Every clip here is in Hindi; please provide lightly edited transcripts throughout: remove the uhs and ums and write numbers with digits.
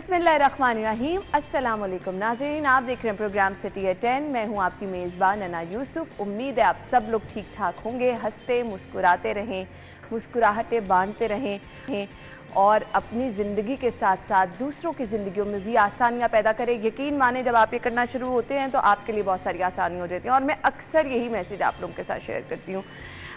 बिस्मिल्लाहिर्रहमानिर्रहीम। अस्सलाम वालेकुम नाज़रीन, आप देख रहे हैं प्रोग्राम सिटी एट 10। मैं हूं आपकी मेज़बान अना यूसुफ। उम्मीद है आप सब लोग ठीक ठाक होंगे, हंसते मुस्कुराते रहें, मुस्कुराहटें बांटते रहें और अपनी ज़िंदगी के साथ साथ दूसरों की ज़िंदगियों में भी आसानियाँ पैदा करें। यकीन माने जब आप ये करना शुरू होते हैं तो आपके लिए बहुत सारी आसानी हो जाती हैं और मैं अक्सर यही मैसेज आप लोगों के साथ शेयर करती हूँ।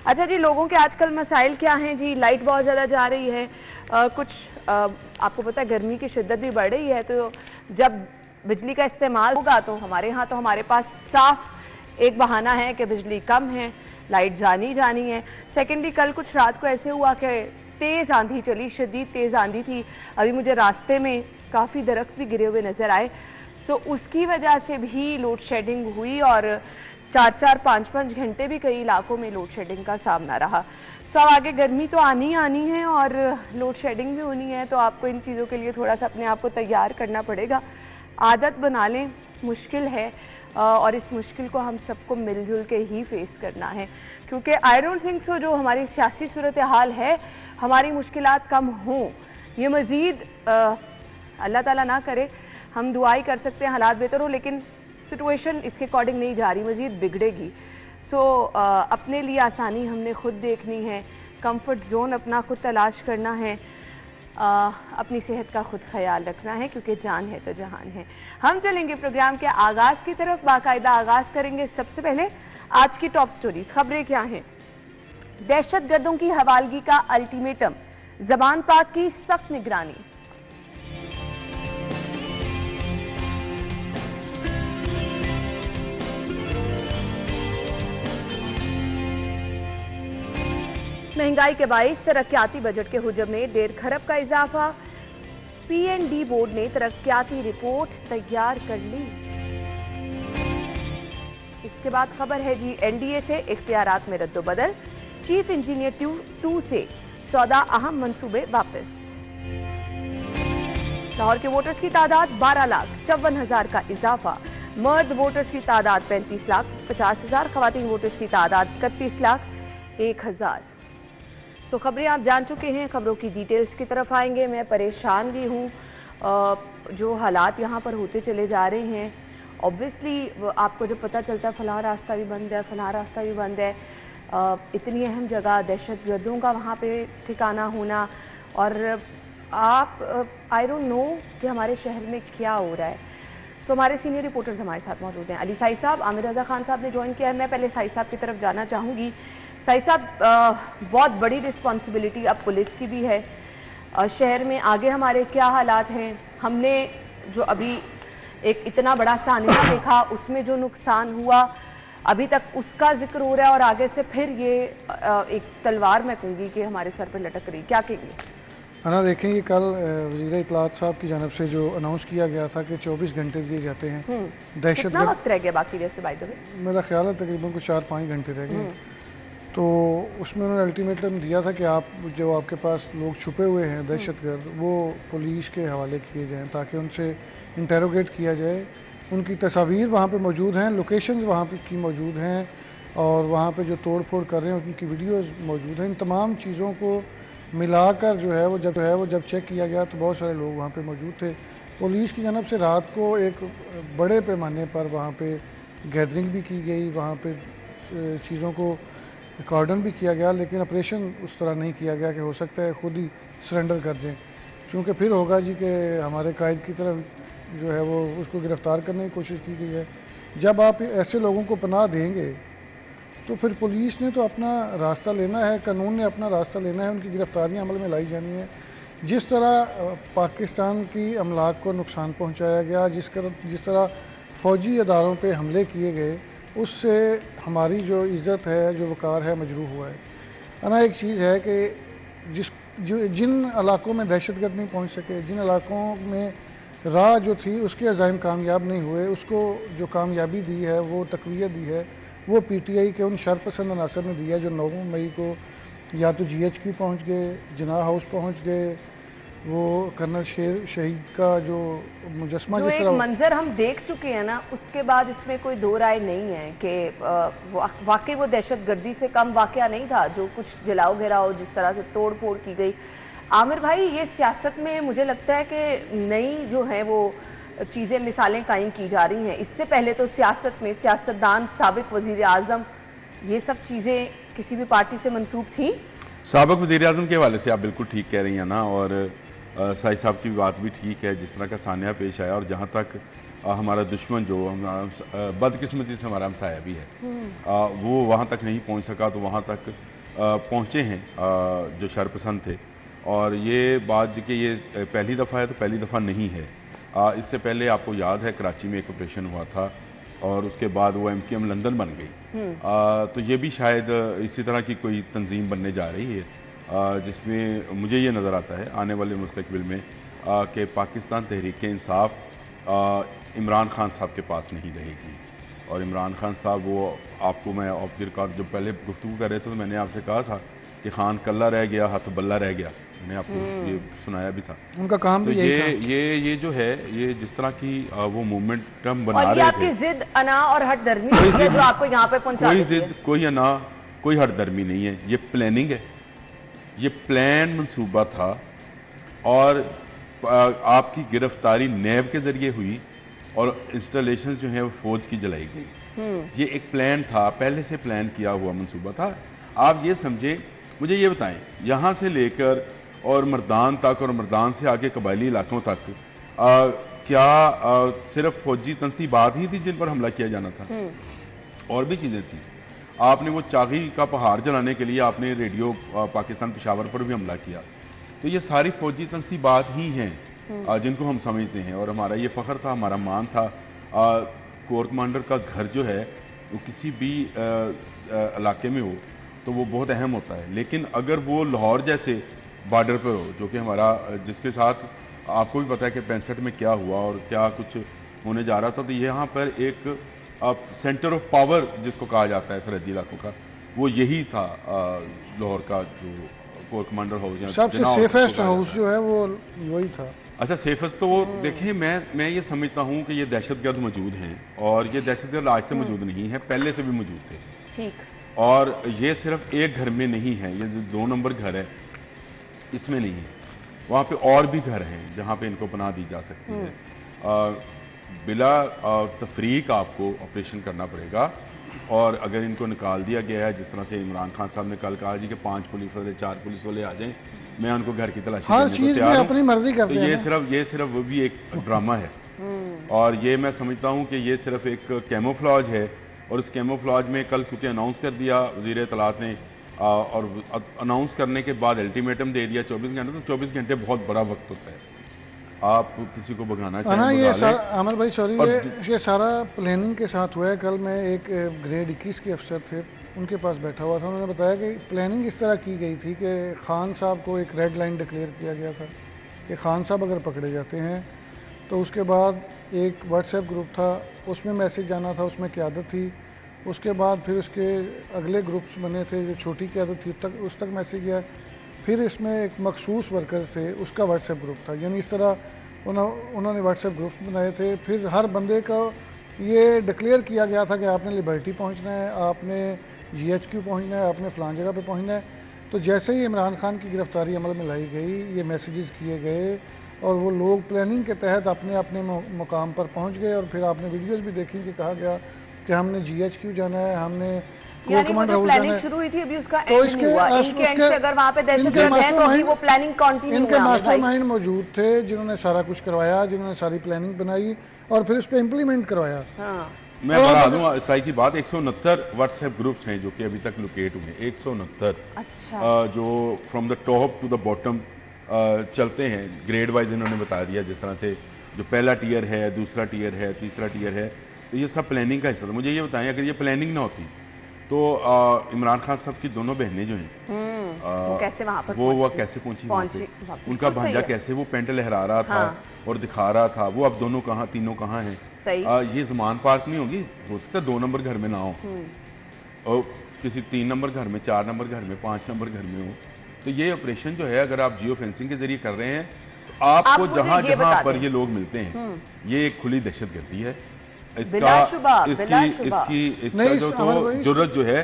अच्छा जी, लोगों के आजकल मसाइल क्या हैं जी? लाइट बहुत ज़्यादा जा रही है, आपको पता है गर्मी की शिद्दत भी बढ़ रही है, तो जब बिजली का इस्तेमाल होगा तो हमारे यहाँ तो हमारे पास साफ एक बहाना है कि बिजली कम है, लाइट जानी है। सेकेंडली, कल कुछ रात को ऐसे हुआ कि तेज़ आंधी चली, शदीद तेज़ आंधी थी। अभी मुझे रास्ते में काफ़ी दरख्त भी गिरे हुए नज़र आए, तो उसकी वजह से भी लोड शेडिंग हुई और 4-4, 5-5 घंटे भी कई इलाकों में लोड शेडिंग का सामना रहा। तो आगे गर्मी तो आनी है और लोड शेडिंग भी होनी है, तो आपको इन चीज़ों के लिए थोड़ा सा अपने आप को तैयार करना पड़ेगा। आदत बना लें, मुश्किल है और इस मुश्किल को हम सबको मिलजुल के ही फेस करना है, क्योंकि आई डोंट थिंक सो जो हमारी सियासी सूरत हाल है, हमारी मुश्किलात कम हों। ये मज़ीद अल्लाह ताला ना करे, हम दुआई कर सकते हैं हालात बेहतर हो, लेकिन सिचुएशन इसके अकॉर्डिंग नहीं जा रही, मज़ीद बिगड़ेगी। सो अपने लिए आसानी हमने खुद देखनी है, कंफर्ट जोन अपना खुद तलाश करना है, अपनी सेहत का खुद ख्याल रखना है, क्योंकि जान है तो जहान है। हम चलेंगे प्रोग्राम के आगाज़ की तरफ, बाकायदा आगाज़ करेंगे। सबसे पहले आज की टॉप स्टोरीज, खबरें क्या हैं। दहशतगर्दों की हवालगी का अल्टीमेटम, ज़बान पाक की सख्त निगरानी। महंगाई के बाइस तरक्याती बजट के हुजम में 1.5 खरब का इजाफा। पीएनडी बोर्ड ने तरक्याती रिपोर्ट तैयार कर ली। इसके बाद खबर है जी, एनडीए से इख्तियारात में रद्दोबदल, चीफ इंजीनियर 2 से 14 अहम मंसूबे वापस। लाहौर के वोटर्स की तादाद 12,54,000 का इजाफा। मर्द वोटर्स की तादाद 35,50,000, खवातीन वोटर्स की तादाद 31,01,000। तो खबरें आप जान चुके हैं, खबरों की डिटेल्स की तरफ आएंगे। मैं परेशान भी हूँ, जो हालात यहाँ पर होते चले जा रहे हैं। ऑब्वियसली आपको जब पता चलता है फ़लाँ रास्ता भी बंद है, फ़लाँ रास्ता भी बंद है, इतनी अहम जगह, दहशतगर्दों का वहाँ पे ठिकाना होना, और आप आई डोंट नो कि हमारे शहर में क्या हो रहा है। तो हमारे सीनियर रिपोर्टर्स हमारे साथ मौजूद हैं। अली साई साहब, आमिर रज़ा खान साहब ने ज्वाइन किया है। मैं पहले साई साहब की तरफ जाना चाहूँगी। साई साहब, बहुत बड़ी रिस्पॉन्सिबिलिटी अब पुलिस की भी है शहर में। आगे हमारे क्या हालात हैं? हमने जो अभी एक इतना बड़ा सानिया देखा, उसमें जो नुकसान हुआ अभी तक उसका जिक्र हो रहा है, और आगे से फिर ये एक तलवार मैं कहूँगी कि हमारे सर पर लटक रही। क्या कहेंगे? अना, देखें ये कल वज़ीर इत्तलात साहब की जानब से जो अनाउंस किया गया था कि 24 घंटे दिए जाते हैं दहशतगर्द। कितना वक्त रह गया बाकी? वैसे बाय द वे मेरा ख्याल है तकरीबन कुछ 4-5 घंटे रह गए। तो उसमें उन्होंने अल्टीमेटम दिया था कि आप जो आपके पास लोग छुपे हुए हैं दहशतगर्द, वो पुलिस के हवाले किए जाएँ ताकि उनसे इंटेरोगेट किया जाए। उनकी तस्वीर वहाँ पे मौजूद हैं, लोकेशंस वहाँ पे की मौजूद हैं, और वहाँ पे जो तोड़ फोड़ कर रहे हैं उनकी वीडियोस मौजूद हैं। इन तमाम चीज़ों को मिलाकर जो है वो जब चेक किया गया तो बहुत सारे लोग वहाँ पे मौजूद थे। पुलिस की जानब से रात को एक बड़े पैमाने पर वहाँ पे गैदरिंग भी की गई, वहाँ पे चीज़ों को कॉर्डन भी किया गया, लेकिन ऑपरेशन उस तरह नहीं किया गया कि हो सकता है खुद ही सरेंडर कर दें, क्योंकि फिर होगा जी कि हमारे कायद की तरफ जो है वो उसको गिरफ़्तार करने की कोशिश की गई है। जब आप ऐसे लोगों को पनाह देंगे तो फिर पुलिस ने तो अपना रास्ता लेना है, कानून ने अपना रास्ता लेना है, उनकी गिरफ्तारियां अमल में लाई जानी है। जिस तरह पाकिस्तान की अमलाक को नुकसान पहुंचाया गया, जिस तरह फ़ौजी अदारों पे हमले किए गए, उससे हमारी जो इज़्ज़त है, जो वक़ार है, मजरूह हुआ है। अना, एक चीज़ है कि जिन इलाकों में दहशतगर्द नहीं पहुँच सके, जिन इलाकों में राह जो थी उसके अज़ाइम कामयाब नहीं हुए, उसको जो कामयाबी दी है, वो तक़वियत दी है, वो पीटीआई के उन शरपसंद अनासर ने दिया जो 9 मई को या तो GHQ पहुँच गए, जिनाह हाउस पहुँच गए, वो कर्नल शहीद का जो मुजस्मा, जो एक मंजर हम देख चुके हैं ना, उसके बाद इसमें कोई दो राय नहीं है कि वाकई वो दहशतगर्दी से कम वाकया नहीं था। जो कुछ जलाओ घेराओ, जिस तरह से तोड़ फोड़ की गई, आमिर भाई, ये सियासत में मुझे लगता है कि नई जो है वो चीज़ें, मिसालें कायम की जा रही हैं। इससे पहले तो सियासत में सियासतदान, साबिक वजीर आज़म, ये सब चीज़ें किसी भी पार्टी से मंसूब थी। साबिक वज़ीर आज़म के हवाले से आप बिल्कुल ठीक कह रही हैं ना, और साहिब साहब की बात भी ठीक है, जिस तरह का सान्या पेश आया। और जहाँ तक हमारा दुश्मन जो हमारा बदकिस्मती से हमारा हमसाया भी है, वो वहाँ तक नहीं पहुँच सका, तो वहाँ तक पहुँचे हैं जो शरपसंद थे। और ये बात जो कि ये पहली दफ़ा है, तो पहली दफ़ा नहीं है। इससे पहले आपको याद है कराची में एक ऑपरेशन हुआ था, और उसके बाद वो MKM लंदन बन गई। तो ये भी शायद इसी तरह की कोई तंजीम बनने जा रही है, जिसमें मुझे ये नज़र आता है आने वाले मुस्तकबिल में कि पाकिस्तान तहरीक इंसाफ इमरान खान साहब के पास नहीं रहेगी। और इमरान खान साहब, वो आपको मैं ऑफ द रिकॉर्ड जब पहले गुफ्तगू कर रहे थे तो मैंने आपसे कहा था कि खान कल्ला रह गया, हाथ बल्ला रह गया, मैंने आपको ये सुनाया भी था। उनका काम तो भी यही था। ये जो है, ये जिस तरह की वो मोमेंटम बना और ये रहे आपकी थे, जिद, अना और हटदर्मी है जो आपको यहाँ पे पहुंचा कोई देती है। जिद, कोई अना, कोई हटदर्मी नहीं है। ये प्लानिंग है, ये प्लान मंसूबा था। और आपकी गिरफ्तारी नैब के ज़रिए हुई, और इंस्टॉलेशन जो है वो फ़ौज की जलाई गई। ये एक प्लान था, पहले से प्लान किया हुआ मंसूबा था। आप ये समझे, मुझे ये बताएं, यहाँ से लेकर और मर्दान तक, और मर्दान से आगे कबायली इलाकों तक क्या सिर्फ फौजी तनसीबात ही थी जिन पर हमला किया जाना था? और भी चीज़ें थी। आपने वो चागी का पहाड़ जलाने के लिए आपने रेडियो पाकिस्तान पेशावर पर भी हमला किया। तो ये सारी फौजी तनसीबात ही हैं जिनको हम समझते हैं। और हमारा ये फ़ख्र था, हमारा मान था। कोर कमांडर का घर जो है वो किसी भी इलाके में हो तो वो बहुत अहम होता है। लेकिन अगर वो लाहौर जैसे बॉर्डर पर हो, जो कि हमारा, जिसके साथ आपको भी पता है कि 65 में क्या हुआ और क्या कुछ होने जा रहा था, तो यहाँ पर एक सेंटर ऑफ पावर जिसको कहा जाता है सरहदी इलाकों का, वो यही था लाहौर का जो कोर कमांडर हाउस। सबसे सेफेस्ट हाउस जो है वो वही था। अच्छा, सेफेस्ट तो वो देखें, मैं ये समझता हूँ कि ये दहशतगर्द मौजूद हैं, और ये दहशतगर्द आज से मौजूद नहीं है, पहले से भी मौजूद थे। ठीक। और ये सिर्फ एक घर में नहीं है, ये जो 2 नंबर घर है इसमें नहीं है, वहाँ पे और भी घर हैं जहाँ पे इनको पनाह दी जा सकती है। बिला तफरीक आपको ऑपरेशन करना पड़ेगा। और अगर इनको निकाल दिया गया है, जिस तरह से इमरान खान साहब ने कल कहा जी कि 5 पुलिस वाले 4 पुलिस वाले आ जाएं, मैं उनको घर की तलाशी हर देने को चीज तैयार में हूं। अपनी मर्जी करते तो हैं। ये सिर्फ वो भी एक ड्रामा है। और ये मैं समझता हूँ कि ये सिर्फ एक कैमोफ्लाज है। और इस कैमोफ्लाज में कल क्योंकि अनाउंस कर दिया वज़ीर इत्तलात ने, और अनाउंस करने के बाद अल्टीमेटम दे दिया 24 घंटे, तो 24 घंटे बहुत बड़ा वक्त होता है। आप किसी को भगाना चाहें, ये भगा सारा, लें। अमर भाई सॉरी, ये सारा प्लानिंग के साथ हुआ है। कल मैं एक ग्रेड 21 के अफसर थे, उनके पास बैठा हुआ था। उन्होंने बताया कि प्लानिंग इस तरह की गई थी कि खान साहब को एक रेड लाइन डिक्लेयर किया गया था कि खान साहब अगर पकड़े जाते हैं तो उसके बाद एक व्हाट्सएप ग्रुप था, उसमें मैसेज जाना था, उसमें क़यादत थी। उसके बाद फिर उसके अगले ग्रुप्स बने थे, जो छोटी क़यादत थी उस तक मैसेज गया। फिर इसमें एक मखसूस वर्कर्स थे, उसका व्हाट्सएप ग्रुप था। यानी इस तरह उन्होंने व्हाट्सएप ग्रुप्स बनाए थे। फिर हर बंदे का ये डिक्लेयर किया गया था कि आपने लिबर्टी पहुंचना है, आपने GHQ पहुंचना है, आपने फ़लान जगह पे पहुंचना है। तो जैसे ही इमरान खान की गिरफ्तारी अमल में लाई गई, ये मैसेजेस किए गए और वो लोग प्लानिंग के तहत अपने अपने मुकाम पर पहुंच गए। और फिर आपने वीडियोज़ भी देखी कि कहा गया कि हमने GHQ जाना है, हमने कोर कमांडर हाउस जाना है। शुरू हुई थी, अभी उसका तो एंड नहीं हुआ। इनके एंड से अगर वहाँ पे दहशतगर्द हैं तो अभी वो प्लानिंग कंटिन्यू हुआ। इनके मास्टरमाइंड मौजूद थे जिन्होंने सारा कुछ करवाया, जिन्होंने सारी प्लानिंग बनाई और फिर उस पर इम्प्लीमेंट करवाया। मैं बढ़ा दूँ ईसाई की बात, 169 व्हाट्सएप ग्रुप्स हैं जो कि अभी तक लोकेट हुए, 169। अच्छा। जो from the top to the bottom चलते हैं, ग्रेड वाइज इन्होंने बता दिया। जिस तरह से जो पहला टियर है, दूसरा टियर है, तीसरा टियर है, तो ये सब प्लानिंग का हिस्सा था। मुझे ये बताएं, अगर ये प्लानिंग ना होती तो इमरान खान साहब की दोनों बहनें जो हैं वो कैसे वहाँ पर वो कैसे पहुंची वहाँ पे? उनका भांजा कैसे वो पेंट लहरा रहा था और दिखा रहा था, वो अब दोनों कहाँ, तीनों कहाँ हैं? ये ज़मान पार्क नहीं होगी, हो सकता है 2 नंबर घर में ना हो, और किसी 3 नंबर घर में, 4 नंबर घर में, 5 नंबर घर में हो। तो ये ऑपरेशन जो है, अगर आप जियो फेंसिंग के जरिए कर रहे हैं तो आपको जहाँ जहाँ पर ये लोग मिलते हैं, ये एक खुली दहशतगर्दी है। इसका जो तो जुर्रत जो है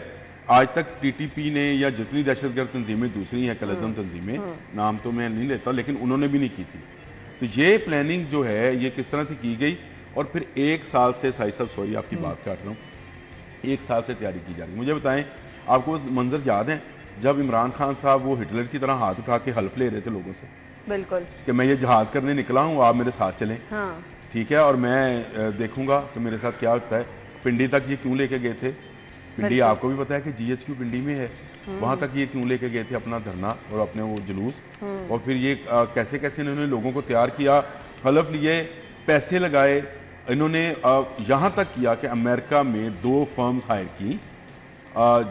आज तक टीटीपी ने या जितनी दहशतगर्द तंजीमें दूसरी हैं कलदम तंजीमें, नाम तो मैं नहीं लेता, लेकिन उन्होंने भी नहीं की थी। तो ये प्लानिंग जो है ये किस तरह से की गई, और फिर 1 साल से साई साहब, सॉरी आपकी बात काट रहा हूँ, 1 साल से तैयारी की जा रही है। मुझे बताएं, आपको उस मंजर याद है जब इमरान खान साहब वो हिटलर की तरह हाथ उठा के हल्फ ले रहे थे लोगों से? बिल्कुल, कि मैं ये जहाद करने निकला हूँ, आप मेरे साथ चलें। हाँ, ठीक है, और मैं देखूंगा कि मेरे साथ क्या होता है। पिंडी तक ये क्यों लेके गए थे? पिंडी आपको भी पता है कि GHQ पिंडी में है, वहाँ तक ये क्यों लेके गए थे अपना धरना और अपने वो जुलूस, और फिर ये कैसे कैसे इन्होंने लोगों को तैयार किया, हलफ लिए, पैसे लगाए। इन्होंने यहाँ तक किया कि अमेरिका में 2 फर्म्स हायर की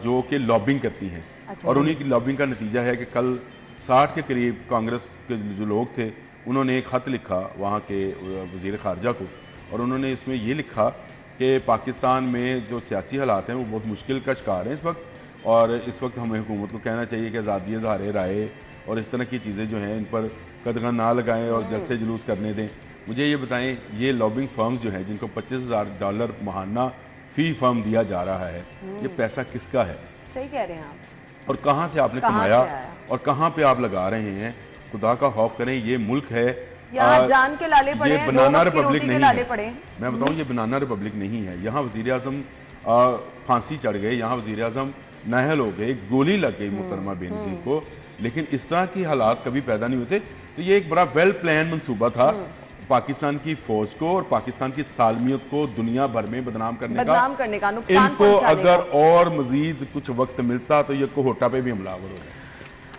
जो कि लॉबिंग करती हैं, और उन्हीं की लॉबिंग का नतीजा है कि कल 60 के करीब कांग्रेस के जो लोग थे उन्होंने एक ख़त लिखा वहाँ के वज़ीर ख़ारजा को, और उन्होंने इसमें ये लिखा कि पाकिस्तान में जो सियासी हालात हैं वो बहुत मुश्किल का शिकार हैं इस वक्त, और इस वक्त हमें हुकूमत को कहना चाहिए कि आज़ादी इज़हार राय और इस तरह की चीज़ें जो हैं इन पर कदगन ना लगाएं और जल्द से जुलूस करने दें। मुझे ये बताएं, ये लॉबिंग फर्म्स जो हैं जिनको $25,000 महाना फ़ी फर्म दिया जा रहा है, ये पैसा किसका है? सही कह रहे हैं आप। और कहाँ से आपने कमाया और कहाँ पे आप लगा रहे हैं? खुदा का खौफ करें, ये मुल्क है, जान के लाले पड़े, ये बनाना रिपब्लिक नहीं है। पड़े। मैं बताऊं, ये बनाना रिपब्लिक नहीं है। यहाँ वज़ीर आज़म फांसी चढ़ गए, यहाँ वज़ीर आज़म नाहल हो गए, गोली लग गई मुहतरमा बेनज़ीर को, लेकिन इस तरह की हालात कभी पैदा नहीं होते। तो ये एक बड़ा वेल प्लान मनसूबा था पाकिस्तान की फौज को और पाकिस्तान की सालमियत को दुनिया भर में बदनाम करने का नुकसान इनको अगर और मजीद कुछ वक्त मिलता तो ये कोहोटा पे भी हमलावर हो जाए।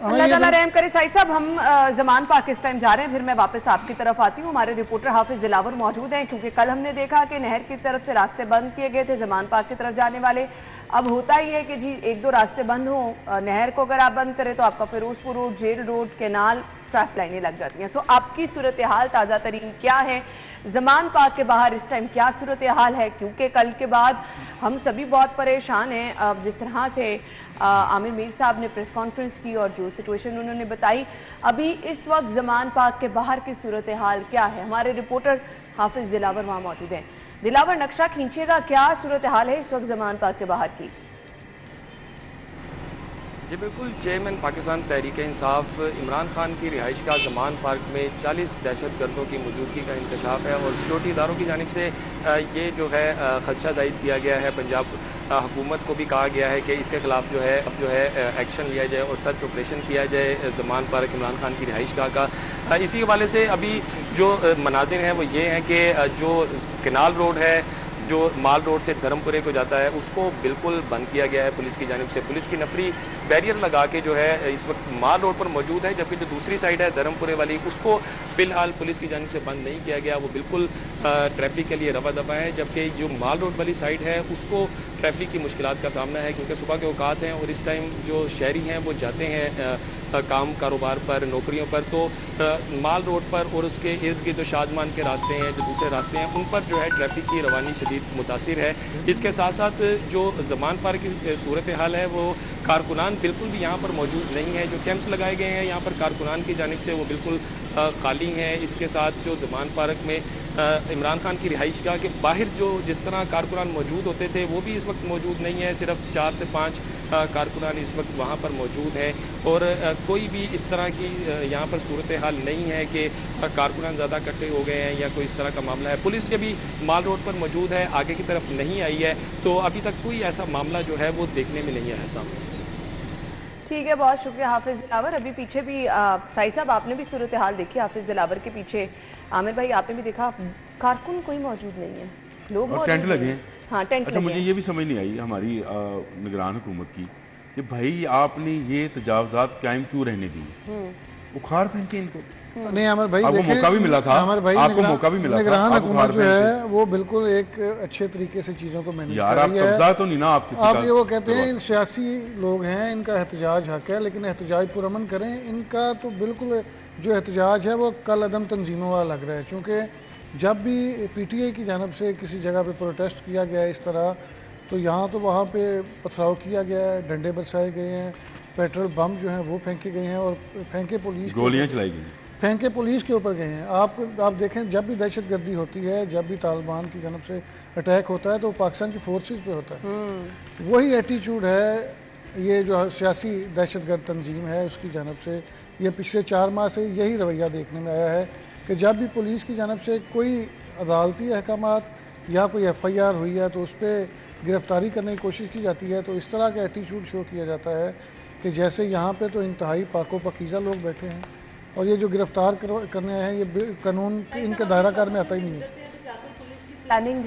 अल्लाह ताला रहम करे। साहिब साहब, हम ज़मान पाक इस टाइम जा रहे हैं, फिर मैं वापस आपकी तरफ आती हूँ। हमारे रिपोर्टर हाफिज दिलावर मौजूद हैं, क्योंकि कल हमने देखा कि नहर की तरफ से रास्ते बंद किए गए थे ज़मान पाक की तरफ जाने वाले। अब होता ही है कि जी 1-2 रास्ते बंद हों, नहर को अगर आप बंद करें तो आपका Ferozepur road, jail road, canal, traffic लाइनें लग जाती हैं। सो आपकी सूरत हाल ताज़ा तरीन क्या है? ज़मान पाक के बाहर इस टाइम क्या सूरत हाल है? क्योंकि कल के बाद हम सभी बहुत परेशान हैं। अब जिस तरह से आमिर मीर साहब ने प्रेस कॉन्फ्रेंस की और जो सिचुएशन उन्होंने बताई, अभी इस वक्त ज़मान पाक के बाहर की सूरत हाल क्या है? हमारे रिपोर्टर हाफिज दिलावर वहाँ मौजूद हैं। दिलावर, नक्शा खींचेगा, क्या सूरत हाल है इस वक्त ज़मान पाक के बाहर की? जी बिल्कुल, चेयरमैन पाकिस्तान तहरीक इंसाफ इमरान खान की रिहाइश का ज़मान पार्क में 40 दहशतगर्दों की मौजूदगी का इंकशाफ है, और सिक्योरिटी इदारों की जानिब से ये जो है खदशा ज़ाहिर किया गया है। पंजाब हुकूमत को भी कहा गया है कि इसके ख़िलाफ़ जो है एक्शन लिया जाए और सर्च ऑपरेशन किया जाए ज़मान पार्क इमरान खान की रिहाइश का। इसी हवाले से अभी जो मनाजिर हैं वो ये हैं कि जो केनाल रोड है जो माल रोड से धर्मपुरे को जाता है उसको बिल्कुल बंद किया गया है पुलिस की जानिब से। पुलिस की नफरी बैरियर लगा के जो है इस वक्त माल रोड पर मौजूद है, जबकि जो दूसरी साइड है धर्मपुरे वाली उसको फ़िलहाल पुलिस की जानिब से बंद नहीं किया गया, वो बिल्कुल ट्रैफिक के लिए रवा दफा है। जबकि जो माल रोड वाली साइड है उसको ट्रैफिक की मुश्किलात का सामना है, क्योंकि सुबह के औकात हैं और इस टाइम जो शहरी हैं वो जाते हैं काम कारोबार पर, नौकरियों पर। तो माल रोड पर और उसके इर्द गिर्द जो शादमान के रास्ते हैं, जो दूसरे रास्ते हैं, उन पर जो है ट्रैफिक की रवानी शदीद मुतासिर है। इसके साथ साथ जो ज़मान पार्क की सूरत हाल है वो कारकुनान बिल्कुल भी यहाँ पर मौजूद नहीं है। जो कैंप्स लगाए गए हैं यहाँ पर कारकुनान की जानिब से वो बिल्कुल खाली हैं। इसके साथ जो ज़मान पार्क में इमरान खान की रिहाइश गाह के बाहर जो जिस तरह कारकुनान मौजूद होते थे वो भी इस वक्त मौजूद नहीं है। सिर्फ 4 से 5 कारकुनान इस वक्त वहाँ पर मौजूद हैं और कोई भी इस तरह की यहाँ पर सूरत हाल नहीं है कि कारकुनान ज़्यादा इकट्ठे हो गए हैं या कोई इस तरह का मामला है। पुलिस भी माल रोड पर मौजूद है, आगे की तरफ नहीं आई है, तो अभी तक कोई ऐसा मामला जो है वो देखने में नहीं आया सामने। ठीक है, बहुत शुक्रिया हाफिज दिलावर। अभी पीछे भी साई साहब आपने भी सूरत हाल देखी, हाफिज दिलावर के पीछे आमिर भाई आपने भी देखा, कारकुन कोई मौजूद नहीं है, लोग टेंट लगे हैं। हाँ, टेंट अच्छा, लगे मुझे ये भी समझ नहीं आई हमारी निगरान हुकूमत की कि भाई आपने ये तजावजात कायम क्यों रहने दिए? उखाड़ फेंके इनको। नहीं अमर भाई, आपको मौका भी मिला था, अमर भाई आपको मौका भी मिला था, निगरान हुकूमत जो है वो बिल्कुल एक अच्छे तरीके से चीज़ों को मैनेज यार आप कब्जा तो नहीं ना आप किसी आप का। ये वो कहते हैं सियासी लोग हैं, इनका एहतजाज हक है, लेकिन एहतजाज पुरअमन करें। इनका तो बिल्कुल जो एहतजाज है वो कल अदम तंजीमों वाला लग रहा है, क्योंकि जब भी PTI की जानब से किसी जगह पे प्रोटेस्ट किया गया इस तरह, तो यहाँ तो वहाँ पे पथराव किया गया है, डंडे बरसाए गए हैं, पेट्रोल बम जो हैं वो फेंके गए हैं और फेंके पुलिस, गोलियाँ चलाई गई, फेंके पुलिस के ऊपर गए हैं। आप देखें, जब भी दहशतगर्दी होती है, जब भी तालिबान की जानब से अटैक होता है तो पाकिस्तान की फोर्सेस पे होता है। वही एटीट्यूड है ये जो सियासी दहशतगर्द तंजीम है उसकी जानब से ये पिछले 4 माह से यही रवैया देखने में आया है कि जब भी पुलिस की जानब से कोई अदालती अहकामात या कोई FIR हुई है तो उस पर गिरफ्तारी करने की कोशिश की जाती है, तो इस तरह का एटीट्यूड शो किया जाता है कि जैसे यहाँ पे तो इंतहाई पाको पकीज़ा लोग बैठे हैं और ये जो गिरफ्तार करने आए हैं ये कानून इनके दायरा कार में आता ही नहीं है। प्लानिंग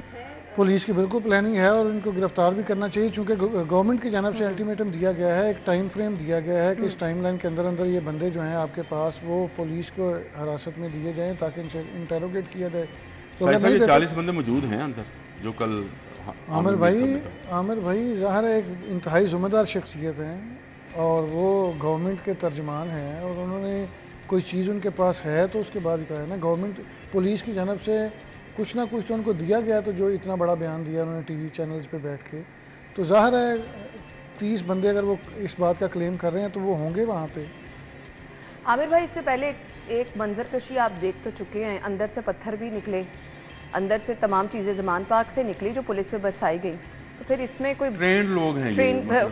पुलिस की बिल्कुल प्लानिंग है और इनको गिरफ्तार भी करना चाहिए, चूँकि गवर्नमेंट की जानब से अल्टीमेटम दिया गया है, एक टाइम फ्रेम दिया गया है कि इस टाइम लाइन के अंदर अंदर ये बंदे जो हैं आपके पास वो पुलिस को हिरासत में दिए जाएँ ताकि इनसे इंटेरोगेट किया जाए। तो ये 40 बंदे मौजूद हैं अंदर जो कल आमिर भाई ज़ाहिर है एक इंतहाई ज़िम्मेदार शख्सियत हैं और वो गवर्नमेंट के तर्जमान हैं और उन्होंने कोई चीज़ उनके पास है तो उसके बाद ही कहा है ना, गवर्नमेंट पुलिस की जानब से कुछ ना कुछ तो उनको दिया गया, तो जो इतना बड़ा बयान दिया उन्होंने TV चैनल्स पे बैठ के, तो ज़ाहिर है 30 बंदे अगर वो इस बात का क्लेम कर रहे हैं तो वो होंगे वहाँ पे। आमिर भाई, इससे पहले एक मंजरकशी आप देख तो चुके हैं, अंदर से पत्थर भी निकले, अंदर से तमाम चीज़ें ज़मान पार्क से निकली जो पुलिस पे बरसाई गई, तो फिर इसमें कोई ट्रेंड लोग हैं,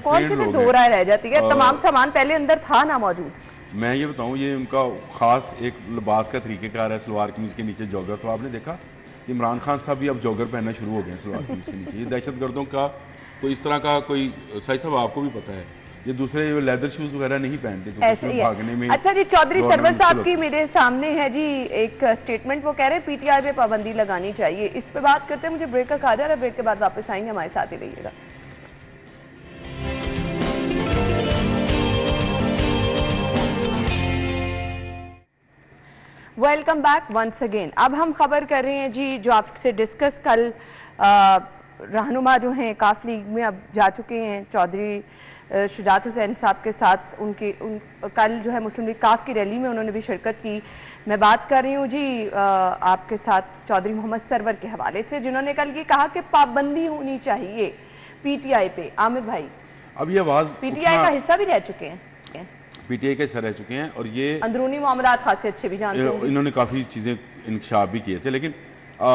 कौन सी दो राय रह जाती है? तमाम सामान पहले अंदर था ना मौजूद। मैं ये बताऊं, ये उनका ख़ास एक लिबास का तरीक़ेकार है, सलवार कमीज़ के नीचे जॉगर। तो आपने देखा इमरान खान साहब भी अब जॉगर पहनना शुरू हो गए हैं सलवार कमीज़ के नीचे। ये दहशतगर्दों का तो इस तरह का कोई साहिब साहब आपको भी पता है, ये दूसरे लेदर शूज वगैरह नहीं पहनते क्योंकि उसमें भागने में। अच्छा जी, चौधरी सरवर साहब की मेरे सामने है जी एक स्टेटमेंट, वो कह रहे हैं PTI पे पाबंदी लगानी चाहिए। इस पे बात करते हैं, मुझे ब्रेक का खा जा रहा है, ब्रेक के बाद वापस आएंगे, हमारे साथ ही रहिएगा। Welcome back once again. अब हम खबर कर रहे हैं जी जो आपसे डिस्कस कल रहनुमा जो हैं काफ लीग में अब जा चुके हैं, चौधरी शुजात हुसैन साहब के साथ कल जो है मुस्लिम लीग काफ की रैली में उन्होंने भी शिरकत की। मैं बात कर रही हूँ जी आपके साथ चौधरी मोहम्मद सरवर के हवाले से, जिन्होंने कल ये कहा कि पाबंदी होनी चाहिए PTI पे। आमिर भाई, अब ये आवाज़ PTI का हिस्सा भी रह चुके हैं, PTI के हिस्सा रह चुके हैं और ये अंदरूनी मामलात खासियत से भी जानते हैं, इन्होंने काफ़ी चीज़ें इंकशाफ भी किए थे, लेकिन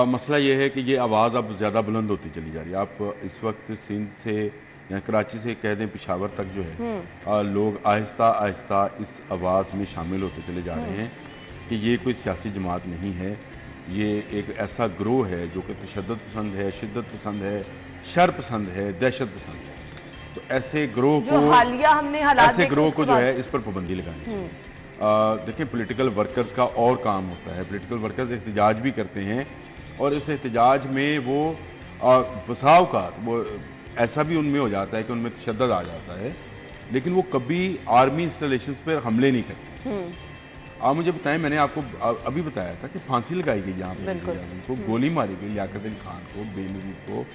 मसला ये है कि ये आवाज़ अब ज़्यादा बुलंद होती चली जा रही है। आप इस वक्त सिंध से या कराची से कह दें पेशावर तक जो है लोग आहिस्ता आहिस्ता इस आवाज़ में शामिल होते चले जा रहे हैं कि ये कोई सियासी जमात नहीं है, ये एक ऐसा ग्रोह है जो कि तशद्दुद पसंद है, शिद्दत पसंद है, शर पसंद है, दहशत पसंद है। तो ऐसे ग्रोह को जो है इस पर पाबंदी लगानी चाहिए। देखें, पॉलिटिकल वर्कर्स का और काम होता है, पॉलिटिकल वर्कर्स एहतजाज भी करते हैं और इस एहतजाज में वो फसाव का वो ऐसा भी उनमें हो जाता है कि उनमें तशद्दुद आ जाता है, लेकिन वो कभी आर्मी इंस्टॉलेशंस पर हमले नहीं करते। आप मुझे बताएं, मैंने आपको अभी बताया था कि फांसी लगाई गई यहाँ पर वज़ीर आज़म को, गोली मारी गई लियाकत अली खान को, बेनज़ीर को,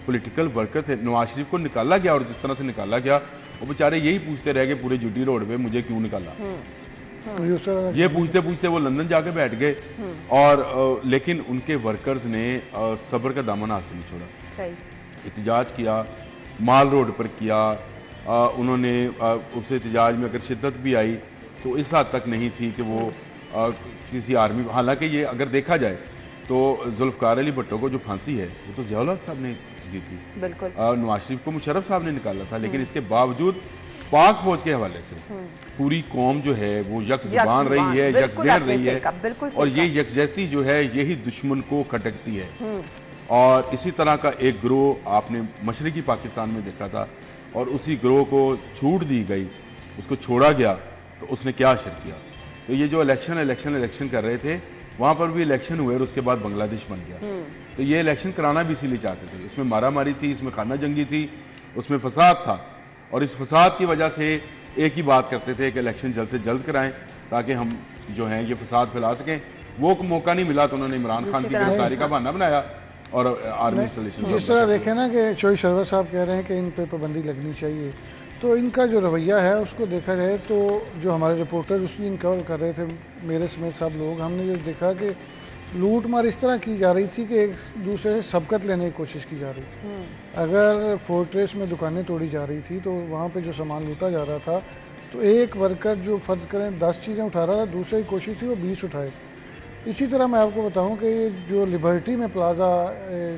पॉलिटिकल वर्कर थे। नवाज शरीफ को निकाला गया और जिस तरह से निकाला गया वो बेचारे यही पूछते रह गए पूरे GT रोड पे मुझे क्यों निकाला, ये पूछते पूछते वो लंदन जाके बैठ गए और लेकिन उनके वर्कर्स ने सब्र का दामन हाथ से नहीं छोड़ा, एहतजाज किया, माल रोड पर किया, उन्होंने उस एहतजाज में अगर शिद्दत भी आई तो इस हद तक नहीं थी कि वो किसी आर्मी, हालांकि ये अगर देखा जाए तो जुल्फ़कार अली भुट्टो को जो फांसी है वो तो ज़िया-उल-हक साहब ने दी थी, बिल्कुल नवाज शरीफ को मुशर्रफ साहब ने निकाला था, लेकिन इसके बावजूद पाक फौज के हवाले से पूरी कौम जो है वो यकजुबान रही है, यकजहन रही है और ये यकजहती जो है यही दुश्मन को खटकती है। और इसी तरह का एक गिरोह आपने मशरकी पाकिस्तान में देखा था और उसी गिरोह को छूट दी गई, उसको छोड़ा गया तो उसने क्या असर किया। तो ये जो इलेक्शन कर रहे थे वहाँ पर भी इलेक्शन हुए और उसके बाद बांग्लादेश बन गया। तो ये इलेक्शन कराना भी इसीलिए चाहते थे, इसमें मारा मारी थी, इसमें खाना जंगी थी, उसमें फसाद था और इस फसाद की वजह से एक ही बात करते थे कि इलेक्शन जल्द से जल्द कराएं ताकि हम जो हैं ये फसाद फैला सकें। वो मौका नहीं मिला तो उन्होंने इमरान खान की गिरफ्तारी का बहाना बनाया और आर्मी इंस्टॉलेशन। जिस तरह देखें ना कि चौधरी सरवर साहब कह रहे हैं कि इन पर पाबंदी लगनी चाहिए, तो इनका जो रवैया है उसको देखा जाए तो जो हमारे रिपोर्टर्स उस दिन कवर कर रहे थे, मेरे समेत सब लोग, हमने जो देखा कि लूट मार इस तरह की जा रही थी कि एक दूसरे से सबकत लेने की कोशिश की जा रही थी। अगर फोर्ट्रेस में दुकानें तोड़ी जा रही थी तो वहाँ पे जो सामान लूटा जा रहा था तो एक वर्कर जो फ़र्ज करें 10 चीज़ें उठा रहा था, दूसरे की कोशिश थी वो 20 उठाए। इसी तरह मैं आपको बताऊं कि जो लिबर्टी में प्लाजा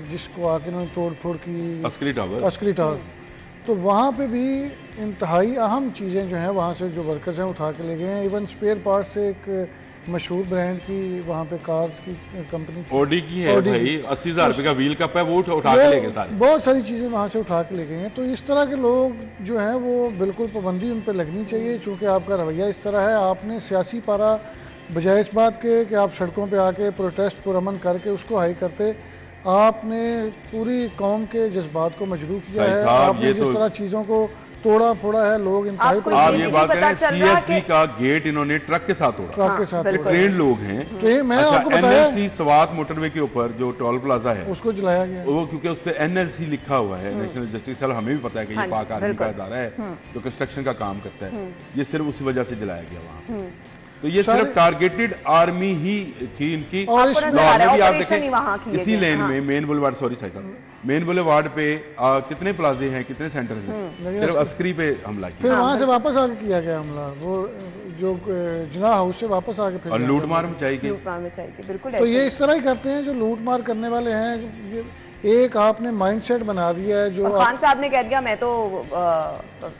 जिसको आके उन्होंने तोड़ फोड़ की, अस्करी टावर, तो वहाँ पे भी इंतहाई अहम चीज़ें जो हैं वहाँ से जो वर्कर्स हैं उठा के ले गए हैं। इवन स्पेयर पार्ट से एक मशहूर ब्रांड की वहाँ पे कार्स की कंपनी ऑडी की है भाई, 80,000 रुपये का व्हील कप है, वो उठा के ले गए सारे। बहुत सारी चीज़ें वहाँ से उठा के ले गए हैं। तो इस तरह के लोग जो हैं वो बिल्कुल पाबंदी उन पर लगनी चाहिए, चूँकि आपका रवैया इस तरह है। आपने सियासी पारा बजाय इस बात के कि आप सड़कों पे आके प्रोटेस्ट पुरअमन करके उसको हाई करते, आपने पूरी कौम के जज्बात को मजबूर किया है। आपने जिस तरह चीज़ों को तोड़ा फोड़ा है, लोग इंतहाई आप ये बात करें, CSD का गेट इन्होंने ट्रक के साथ तोड़ा। ट्रक के साथ ट्रेन लोग हैं। मैं अच्छा, आपको बताया NLC स्वात मोटरवे के ऊपर जो टोल प्लाजा है उसको जलाया गया, वो क्योंकि उस पर NLC लिखा हुआ है, नेशनल लॉजिस्टिक्स सेल। हमें भी पता है कि ये पाक आर्मी का इदारा है जो कंस्ट्रक्शन का काम करता है। ये सिर्फ उसी वजह से जलाया गया वहाँ। तो ये सिर्फ टारगेटेड आर्मी ही थी इनकी। और लाहौर में भी आप देखें इसी लेन में मेन बुलेवार्ड, सॉरी साहब, मेन बुलेवार्ड पे कितने प्लाजे हैं, कितने सेंटर्स हैं, सिर्फ अस्करी पे हमला किया। फिर वहाँ से वापस आके किया गया हमला, वो जो जिना हाउस से वापस आके फिर और लूट मार मचाई गई। बिल्कुल। तो ये इस तरह ही करते हैं जो लूट मार करने वाले हैं। एक आपने माइंडसेट बना दिया है जो खान साहब ने कह दिया मैं तो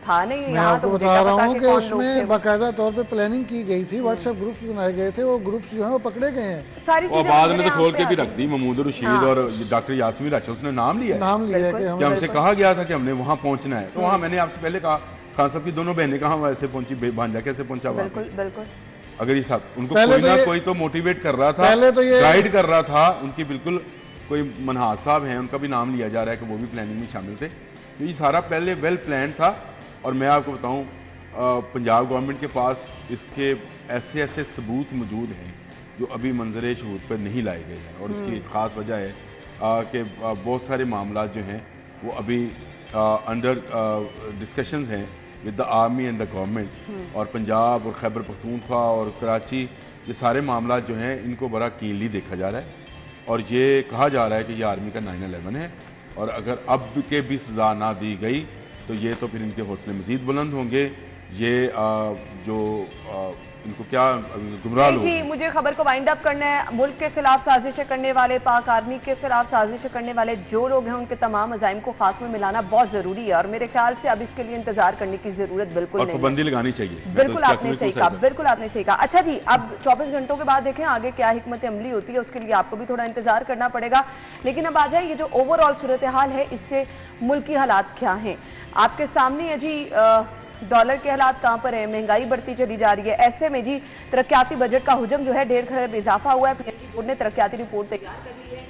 था नहीं। मैं आपको बता रहा हूँ कि उसमें बाकायदा तौर पे प्लानिंग की गई थी, व्हाट्सएप ग्रुप्स बनाए गए थे, वो ग्रुप्स जो है वो पकड़े गए हैं। और बाद में तो खोल के भी रख दी। महमूद रशीद और डॉक्टर यासमीन राशि उसने नाम लिया कि हमसे कहा गया था कि हमने वहाँ पहुँचना है। तो वहाँ मैंने आपसे पहले कहा, खान साहब की दोनों बहनें कहाँ वैसे पहुंची, भांजा कैसे पहुंचा? बिल्कुल। अगर ये साथ उनको कोई ना कोई तो मोटिवेट कर रहा था, गाइड कर रहा था। उनकी बिल्कुल कोई मनहाज साहब हैं, उनका भी नाम लिया जा रहा है कि वो भी प्लानिंग में शामिल थे। तो ये सारा पहले वेल प्लान था। और मैं आपको बताऊं, पंजाब गवर्नमेंट के पास इसके ऐसे ऐसे सबूत मौजूद हैं जो अभी मंजर शहूद पर नहीं लाए गए हैं। और इसकी एक ख़ास वजह है कि बहुत सारे मामला जो हैं वो अभी अंडर डिस्कशंस हैं with the army and the government. और पंजाब और खैबर पख्तूनख्वा और कराची, ये सारे मामला जो हैं इनको बड़ा कीनली देखा जा रहा है। और ये कहा जा रहा है कि ये आर्मी का 9/11 है। और अगर अब के भी सज़ा ना दी गई तो ये तो फिर इनके हौसले मज़ीद बुलंद होंगे। ये जो इनको क्या गुमराह लोग। जी, मुझे खबर को वाइंड अप करना है। मुल्क के खिलाफ साजिशें करने वाले, पाक आर्मी के खिलाफ साजिशें करने वाले जो लोग हैं उनके तमाम अज़ाइम को खाक में मिलाना बहुत जरूरी है। और मेरे ख्याल से अब इसके लिए इंतजार करने की जरूरत बिल्कुल नहीं है। पाबंदी लगानी चाहिए। बिल्कुल आपने सही कहा, बिल्कुल आपने सही कहा। अच्छा जी, अब 24 घंटों के बाद देखें आगे क्या हिकमत अमली होती है, उसके लिए आपको भी थोड़ा इंतजार करना पड़ेगा। लेकिन अब आ जाए ये जो ओवरऑल सूरत हाल है, इससे मुल्क की हालात क्या हैं आपके सामने है जी। डॉलर के हालात कहाँ पर है, महंगाई बढ़ती चली जा रही है। ऐसे में जी तरक्याती बजट का हुजम जो है 1.5 खरब इजाफा हुआ है। पीएनबी बोर्ड ने तरक्याती रिपोर्ट तैयार कर ली है।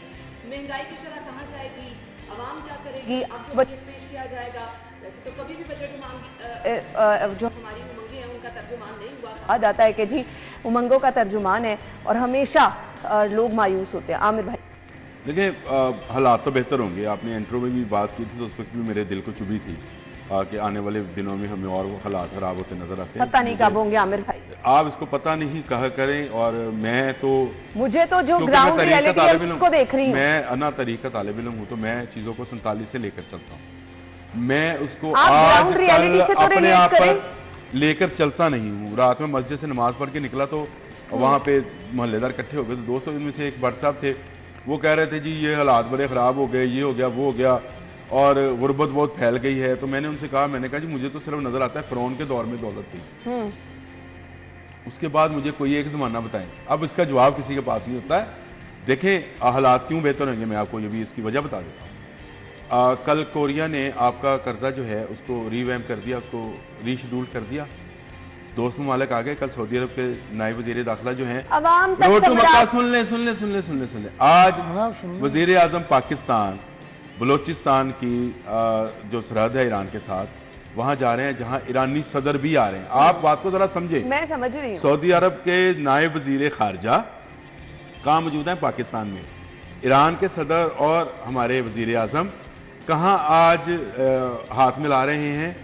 महंगाई की शरह कहाँ जाएगी, अवाम क्या करेगी, अब जो बजट पेश किया जाएगा। वैसे तो कभी भी बजट जो हमारी उमंगें हैं उनका तर्जुमान नहीं हुआ। कहा जाता है कि जी उमंगों का तर्जुमान है और हमेशा लोग मायूस होते हैं। आमिर भाई देखिए, हालात तो बेहतर होंगे। आपने इंट्रो में भी बात की थी तो उस वक्त भी मेरे दिल को चुभी थी कि आने वाले दिनों में हमें और वो हालात खराब होते नजर आते हैं। पता नहीं कब होंगे आमिर भाई, आप इसको पता नहीं कहा करें। और मैं तो मुझे तो जो ग्राउंड रियलिटी है उसको देख रही हूं। मैं अना तरीका तालिब इल्म हूं, तो मैं चीज़ों को 47 से लेकर चलता हूं। मैं उसको आज कल अपने आप पर लेकर चलता नहीं हूँ। रात में मस्जिद से नमाज पढ़ के निकला तो वहाँ पे मोहल्लेदार इकट्ठे हो गए। तो दोस्तों इनमें से एक भट्ट साहब थे, वो कह रहे थे जी ये हालात बड़े ख़राब हो गए, ये हो गया वो हो गया और गुर्बत बहुत फैल गई है। तो मैंने उनसे कहा, मैंने कहा जी मुझे तो सिर्फ नज़र आता है फ़िरौन के दौर में दौलत थी, उसके बाद मुझे कोई एक ज़माना बताएं। अब इसका जवाब किसी के पास नहीं होता है। देखें हालात क्यों बेहतर होंगे, मैं आपको ये भी इसकी वजह बता देता हूँ। कल कोरिया ने आपका कर्जा जो है उसको रीवैम्प कर दिया, उसको रीशेड्यूल कर दिया। दोस्त ममालिक आ गए। कल सऊदी अरब के नायब वज़ीर दाखिला जो हैं, रोड टू मक्का, सुन ले आज वज़ीर आज़म पाकिस्तान बलोचिस्तान की जो सरहद है ईरान के साथ, वहाँ जा रहे हैं जहाँ ईरानी सदर भी आ रहे हैं। आप बात को ज़रा समझें। मैं समझ रही हूँ। सऊदी अरब के नायब वज़ीर ख़ारजा कहाँ मौजूद हैं? पाकिस्तान में। ईरान के सदर और हमारे वज़ीर आज़म कहाँ आज हाथ मिला रहे हैं?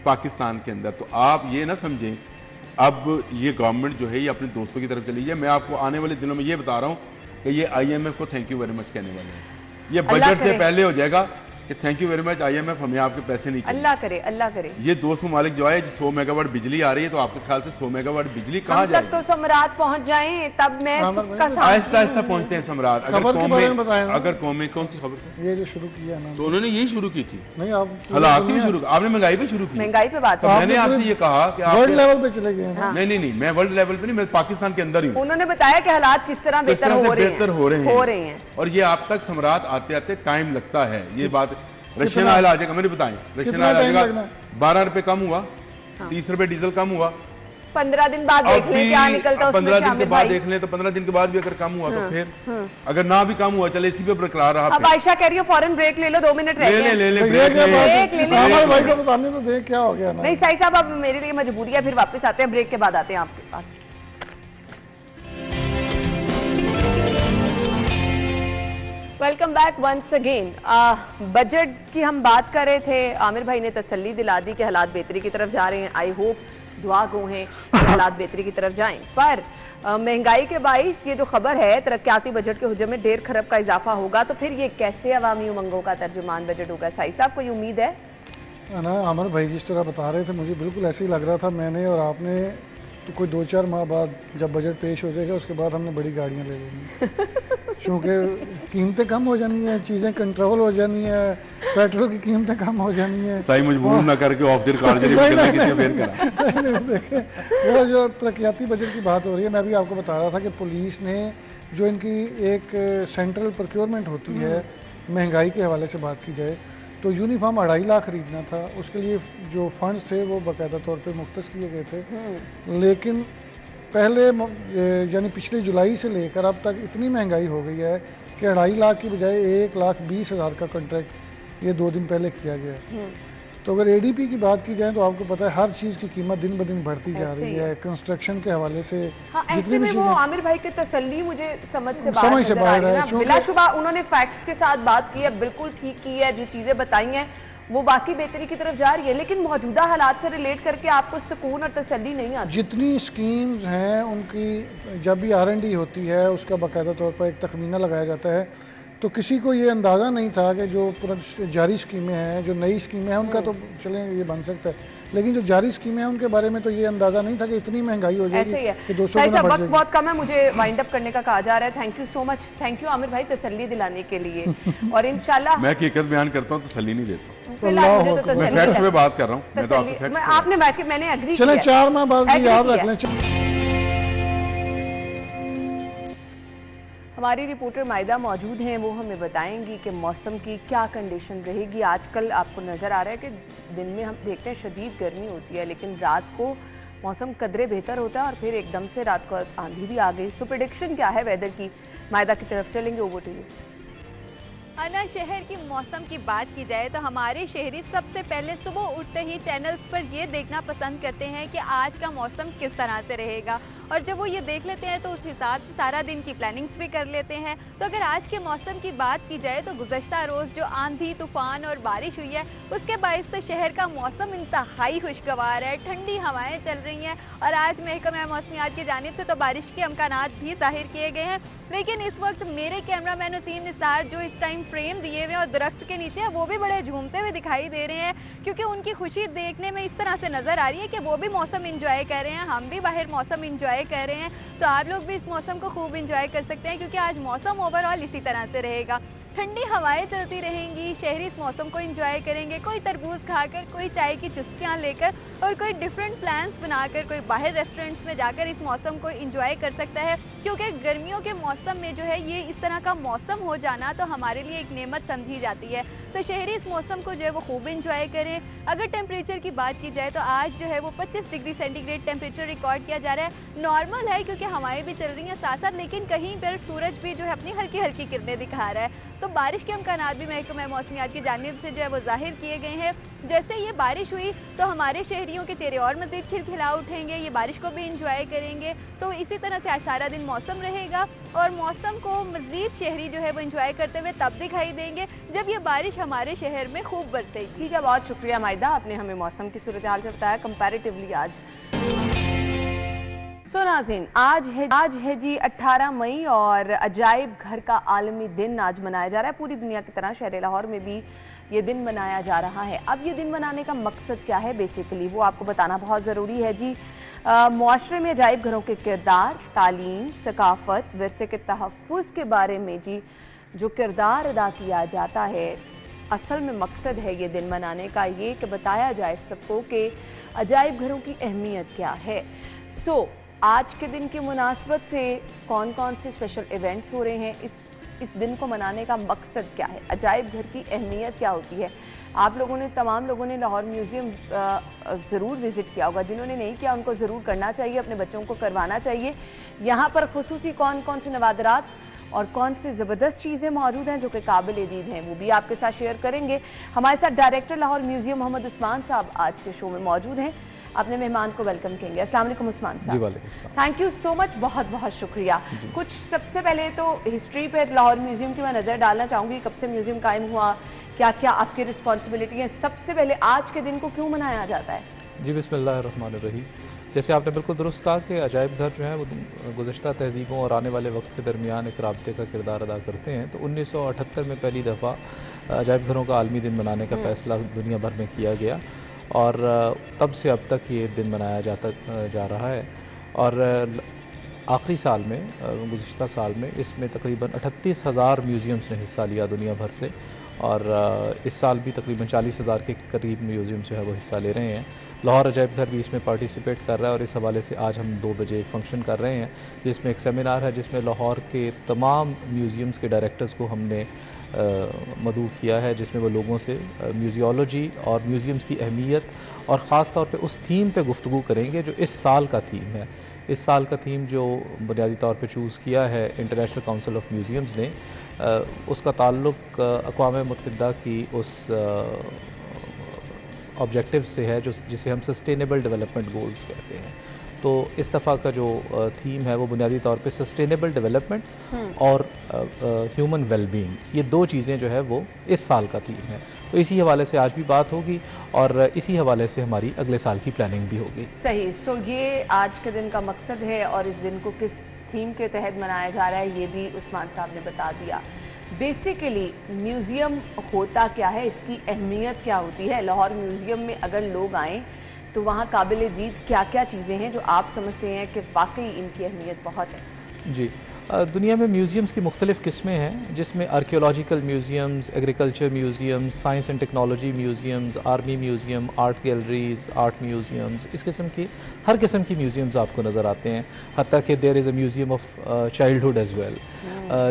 पाकिस्तान के अंदर। तो आप ये ना समझें अब ये गवर्नमेंट जो है ये अपने दोस्तों की तरफ चली है। मैं आपको आने वाले दिनों में ये बता रहा हूँ कि ये IMF को थैंक यू वेरी मच कहने वाले हैं। ये बजट से पहले हो जाएगा। कि thank you very much IMF, हमें आपके पैसे नहीं चाहिए। अल्लाह करे, अल्लाह करे। ये 200 ममालिक जो है 100 मेगावाट बिजली आ रही है, तो आपके ख्याल से 100 मेगावाट बिजली कहाँ हम तक तो सम्राट पहुंच जाएं तब मैं आहिस्ता आहिस्ता पहुंचते हैं सम्राट। अगर कौम में कौन सी खबर थी ये जो शुरू किया ना, तो उन्होंने यही शुरू की थी। नहीं, आप हालात भी शुरू, आपने महंगाई पे शुरू की। महंगाई पे बात, तो मैंने आपसे ये कहा कि आप वर्ल्ड लेवल पे चले गए। नहीं, मैं वर्ल्ड लेवल पे नहीं, मैं पाकिस्तान के अंदर ही हूँ। उन्होंने बताया कि हालात किस तरह बेहतर हो रहे हैं और ये आप तक सम्राट आते आते टाइम लगता है। ये बात रशियन ऑयल आ जाएगा, मैंने बताया रशियन ऑयल आ जाएगा 12 रुपए कम हुआ, 30 रुपए डीजल कम हुआ। 15 दिन बाद देख लें क्या निकलता है। 15 दिन के बाद देख लें, तो 15 दिन के बाद भी अगर कम हुआ तो फिर अगर ना भी कम हुआ चले इसी पे बरकरार रहा। अब आयशा कह रही है फौरन ब्रेक ले लो, 2 मिनट रह गए। ले भाई को बताने तो देख क्या हो गया ना। नहीं साई साहब, अब मेरे लिए मजबूरी है, फिर वापस आते हैं, ब्रेक के बाद आते हैं आपके पास। Welcome back once again. Budget की हम बात कर रहे थे, आमिर भाई ने तसल्ली दिला दी कि हालात बेहतरी की तरफ जा रहे हैं। आई होप, दुआ गो हैं हालात बेहतरी की तरफ जाएं। पर महंगाई के बाइस ये जो खबर है तरक्याती बजट के हुजम में 1.5 खरब का इजाफा होगा, तो फिर ये कैसे अवामी उमंगों का तर्जुमान बजट होगा? साई साहब, कोई उम्मीद है ना? आमिर भाई जिस तरह बता रहे थे मुझे बिल्कुल ऐसे ही लग रहा था। मैंने और आपने तो कोई 2-4 माह बाद जब बजट पेश हो जाएगा उसके बाद हमने बड़ी गाड़ियाँ ले लेंगी क्योंकि कीमतें कम हो जानी है, चीज़ें कंट्रोल हो जानी है, पेट्रोल की कीमतें कम हो जानी है। सही मजबूर ना करके ऑफ द रिकॉर्ड देखें वो जो तरक्याती बजट की बात हो रही है, मैं भी आपको बता रहा था कि पुलिस ने जो इनकी एक सेंट्रल प्रोक्योरमेंट होती है, महंगाई के हवाले से बात की जाए तो यूनिफॉर्म 2.5 लाख खरीदना था, उसके लिए जो फंड्स थे वो बाकायदा तौर पे मुख्तस किए गए थे। लेकिन पहले यानी पिछले जुलाई से लेकर अब तक इतनी महंगाई हो गई है कि 2.5 लाख की बजाय 1,20,000 का कॉन्ट्रैक्ट ये 2 दिन पहले किया गया। तो अगर ADP की बात की जाए तो आपको पता है हर चीज़ की कीमत दिन ब दिन बढ़ती जा रही है, कंस्ट्रक्शन के हवाले से। हाँ, ऐसे में वो आमिर भाई की तसल्ली मुझे समझ से बाहर है। बिलाशुबा उन्होंने फैक्ट्स के साथ बात की है, बिल्कुल ठीक की है, जो चीज़ें बताई हैं वो बाकी बेहतरी की तरफ जा रही है, लेकिन मौजूदा हालात से रिलेट करके आपको सुकून और तसल्ली नहीं आती। जितनी स्कीम्स हैं उनकी जब भी R&D होती है उसका बाकायदा तौर पर एक तखमीना लगाया जाता है, तो किसी को ये अंदाज़ा नहीं था कि जो जारी स्कीमें हैं, जो नई स्कीमें हैं उनका तो चलें ये बन सकता है, लेकिन जो जारी स्कीमें हैं उनके बारे में तो ये अंदाज़ा नहीं था कि इतनी महंगाई हो जाएगी कि 200 गुना बढ़ जाएगी। बहुत कम है, मुझे वाइंड अप करने का कहा जा रहा है। Thank you so much, thank you Aamir भाई तसल्ली दिलाने के लिए। और इंशाल्लाह मैं हकीकत बयान करता हूँ, तसल्ली नहीं देता। मैं फैक्ट्स पे बात कर रहा हूँ, मैं तो आपसे फैक्ट्स आपने मैंने एग्री किया। चलें 4 माह बाद याद रख लें। हमारी रिपोर्टर मायदा मौजूद हैं, वो हमें बताएंगी कि मौसम की क्या कंडीशन रहेगी। आजकल आपको नज़र आ रहा है कि दिन में हम देखते हैं शदीद गर्मी होती है, लेकिन रात को मौसम कदरे बेहतर होता है और फिर एकदम से रात को आंधी भी आ गई। सो प्रेडिक्शन क्या है वेदर की? मायदा की तरफ चलेंगे, ओवर टू यू। अना, शहर की मौसम की बात की जाए तो हमारे शहरी सबसे पहले सुबह उठते ही चैनल्स पर ये देखना पसंद करते हैं कि आज का मौसम किस तरह से रहेगा, और जब वो ये देख लेते हैं तो उस हिसाब से सारा दिन की प्लानिंग्स भी कर लेते हैं। तो अगर आज के मौसम की बात की जाए तो गुज़श्ता रोज़ जो आंधी तूफ़ान और बारिश हुई है उसके बायस तो शहर का मौसम इंतहाई खुशगवार है, ठंडी हवाएँ चल रही हैं, और आज महकमा मौसमियात की जानिब से तो बारिश के अमकानात भी ज़ाहिर किए गए हैं। लेकिन इस वक्त मेरे कैमरामैन वसीम निसार जो इस टाइम फ्रेम दिए हुए और दरख्त के नीचे है वो भी बड़े झूमते हुए दिखाई दे रहे हैं, क्योंकि उनकी खुशी देखने में इस तरह से नज़र आ रही है कि वो भी मौसम इंजॉय कर रहे हैं, हम भी बाहर मौसम इंजॉय कर रहे हैं। तो आप लोग भी इस मौसम को खूब इंजॉय कर सकते हैं, क्योंकि आज मौसम ओवरऑल इसी तरह से रहेगा। ठंडी हवाएं चलती रहेंगी, शहरी इस मौसम को एंजॉय करेंगे, कोई तरबूज खाकर, कोई चाय की चुस्कियाँ लेकर और कोई डिफरेंट प्लान्स बनाकर कोई बाहर रेस्टोरेंट्स में जाकर इस मौसम को एंजॉय कर सकता है। क्योंकि गर्मियों के मौसम में जो है ये इस तरह का मौसम हो जाना तो हमारे लिए एक नेमत समझी जाती है। तो शहरी इस मौसम को जो है वो खूब इंजॉय करें। अगर टेम्परेचर की बात की जाए तो आज जो है वो 25 डिग्री सेंटीग्रेड टेम्परेचर रिकॉर्ड किया जा रहा है। नॉर्मल है क्योंकि हवाएं भी चल रही हैं साथ साथ, लेकिन कहीं पर सूरज भी जो है अपनी हल्की हल्की किरणें दिखा रहा है। तो बारिश के अमकानात भी महकमा मौसमियात की जानिब से जो है वो जाहिर किए गए हैं। जैसे ये बारिश हुई तो हमारे शहरियों के चेहरे और मज़ीद खिलखिला उठेंगे, ये बारिश को भी इंजॉय करेंगे। तो इसी तरह से आज सारा दिन मौसम रहेगा और मौसम को मज़ीद शहरी जो है वो इंजॉय करते हुए तब दिखाई देंगे जब ये बारिश हमारे शहर में खूब बरसेगी। ठीक है, बहुत शुक्रिया मायदा, आपने हमें मौसम की सूरत हाल से बताया कंपैरेटिवली आज। सो नाज़रीन, आज है जी 18 मई और अजायब घर का आलमी दिन आज मनाया जा रहा है। पूरी दुनिया की तरह शहर लाहौर में भी ये दिन मनाया जा रहा है। अब ये दिन मनाने का मकसद क्या है बेसिकली, वो आपको बताना बहुत ज़रूरी है जी। मुआशरे में अजायब घरों के किरदार, तालीम, सकाफत, विरसे के तहफ़्फ़ुज़ के बारे में जी जो किरदार अदा किया जाता है, असल में मकसद है ये दिन मनाने का ये कि बताया जाए सबको कि अजायब घरों की अहमियत क्या है। आज के दिन की मुनासबत से कौन कौन से स्पेशल इवेंट्स हो रहे हैं, इस दिन को मनाने का मकसद क्या है, अजायब घर की अहमियत क्या होती है। आप लोगों ने, तमाम लोगों ने लाहौर म्यूज़ियम ज़रूर विज़िट किया होगा, जिन्होंने नहीं किया उनको ज़रूर करना चाहिए, अपने बच्चों को करवाना चाहिए। यहाँ पर खुसूसी कौन कौन से नवादरात और कौन सी ज़बरदस्त चीज़ें मौजूद हैं जो कि काबिल दीद हैं, वो भी आपके साथ शेयर करेंगे। हमारे साथ डायरेक्टर लाहौर म्यूज़ियम मोहम्मद उस्मान साहब आज के शो में मौजूद हैं। अपने मेहमान को वेलकम करेंगे। अस्सलाम वालेकुम उस्मान साहब। थैंक यू सो मच, बहुत बहुत शुक्रिया। कुछ सबसे पहले तो हिस्ट्री पर लाहौर म्यूज़ियम की मैं नज़र डालना चाहूँगी, कब से म्यूज़ियम कायम हुआ, क्या क्या आपकी रिस्पॉन्सिबिलिटी है, सबसे पहले आज के दिन को क्यों मनाया जाता है? जी बिस्मिल्लाहिर्रहमानिर्रहीम। जैसे आपने बिल्कुल दुरुस्त कहा कि अजायब घर जो है वो गुज़श्ता तहज़ीबों और आने वाले वक्त के दरमियान एक राब्ते का किरदार अदा करते हैं। तो 1978 में पहली दफ़ा अजायब घरों का आलमी दिन मनाने का फ़ैसला दुनिया भर में किया गया और तब से अब तक ये दिन मनाया जा रहा है। और आखिरी साल में, गुज़श्ता साल में, इसमें तकरीबन 38,000 म्यूज़ियम्स ने हिस्सा लिया दुनिया भर से और इस साल भी तकरीबन 40,000 के करीब म्यूज़ियम जो है वो हिस्सा ले रहे हैं। लाहौर अजायब घर भी इसमें पार्टिसिपेट कर रहा है और इस हवाले से आज हम 2 बजे एक फ़ंक्शन कर रहे हैं जिसमें एक सेमिनार है जिसमें लाहौर के तमाम म्यूज़ियम्स के डायरेक्टर्स को हमने मदऊ किया है, जिसमें वो लोगों से म्यूज़ियोलॉजी और म्यूज़ियम्स की अहमियत और ख़ास तौर पे उस थीम पे गुफ्तगू करेंगे जो इस साल का थीम है। इस साल का थीम जो बुनियादी तौर पे चूज़ किया है इंटरनेशनल काउंसिल ऑफ म्यूज़ियम्स ने, उसका ताल्लुक़ अक़वाम मुत्तहिदा की उस ऑब्जेक्टिव से है जिसे हम सस्टेनेबल डेवलपमेंट गोल्स कहते हैं। तो इस दफ़ा का जो थीम है वो बुनियादी तौर पे सस्टेनेबल डेवलपमेंट और ह्यूमन वेलबींग, ये 2 चीज़ें जो है वो इस साल का थीम है। तो इसी हवाले से आज भी बात होगी और इसी हवाले से हमारी अगले साल की प्लानिंग भी होगी। सही। ये आज के दिन का मकसद है और इस दिन को किस थीम के तहत मनाया जा रहा है ये भी उस्मान साहब ने बता दिया। बेसिकली म्यूज़ियम होता क्या है, इसकी अहमियत क्या होती है, लाहौर म्यूज़ियम में अगर लोग आएँ तो वहाँ काबिल दीद क्या क्या चीज़ें हैं जो आप समझते हैं कि वाकई इनकी अहमियत बहुत है? जी, दुनिया में म्यूज़ियम्स की मुख्तलिफ़ किस्में हैं जिसमें archaeological museums, agriculture museums, science and technology museums, army museum, art galleries, art museums, इस किस्म की हर किस्म की म्यूज़ियम्स आपको नज़र आते हैं। हत्ता कि there is a museum of childhood as well,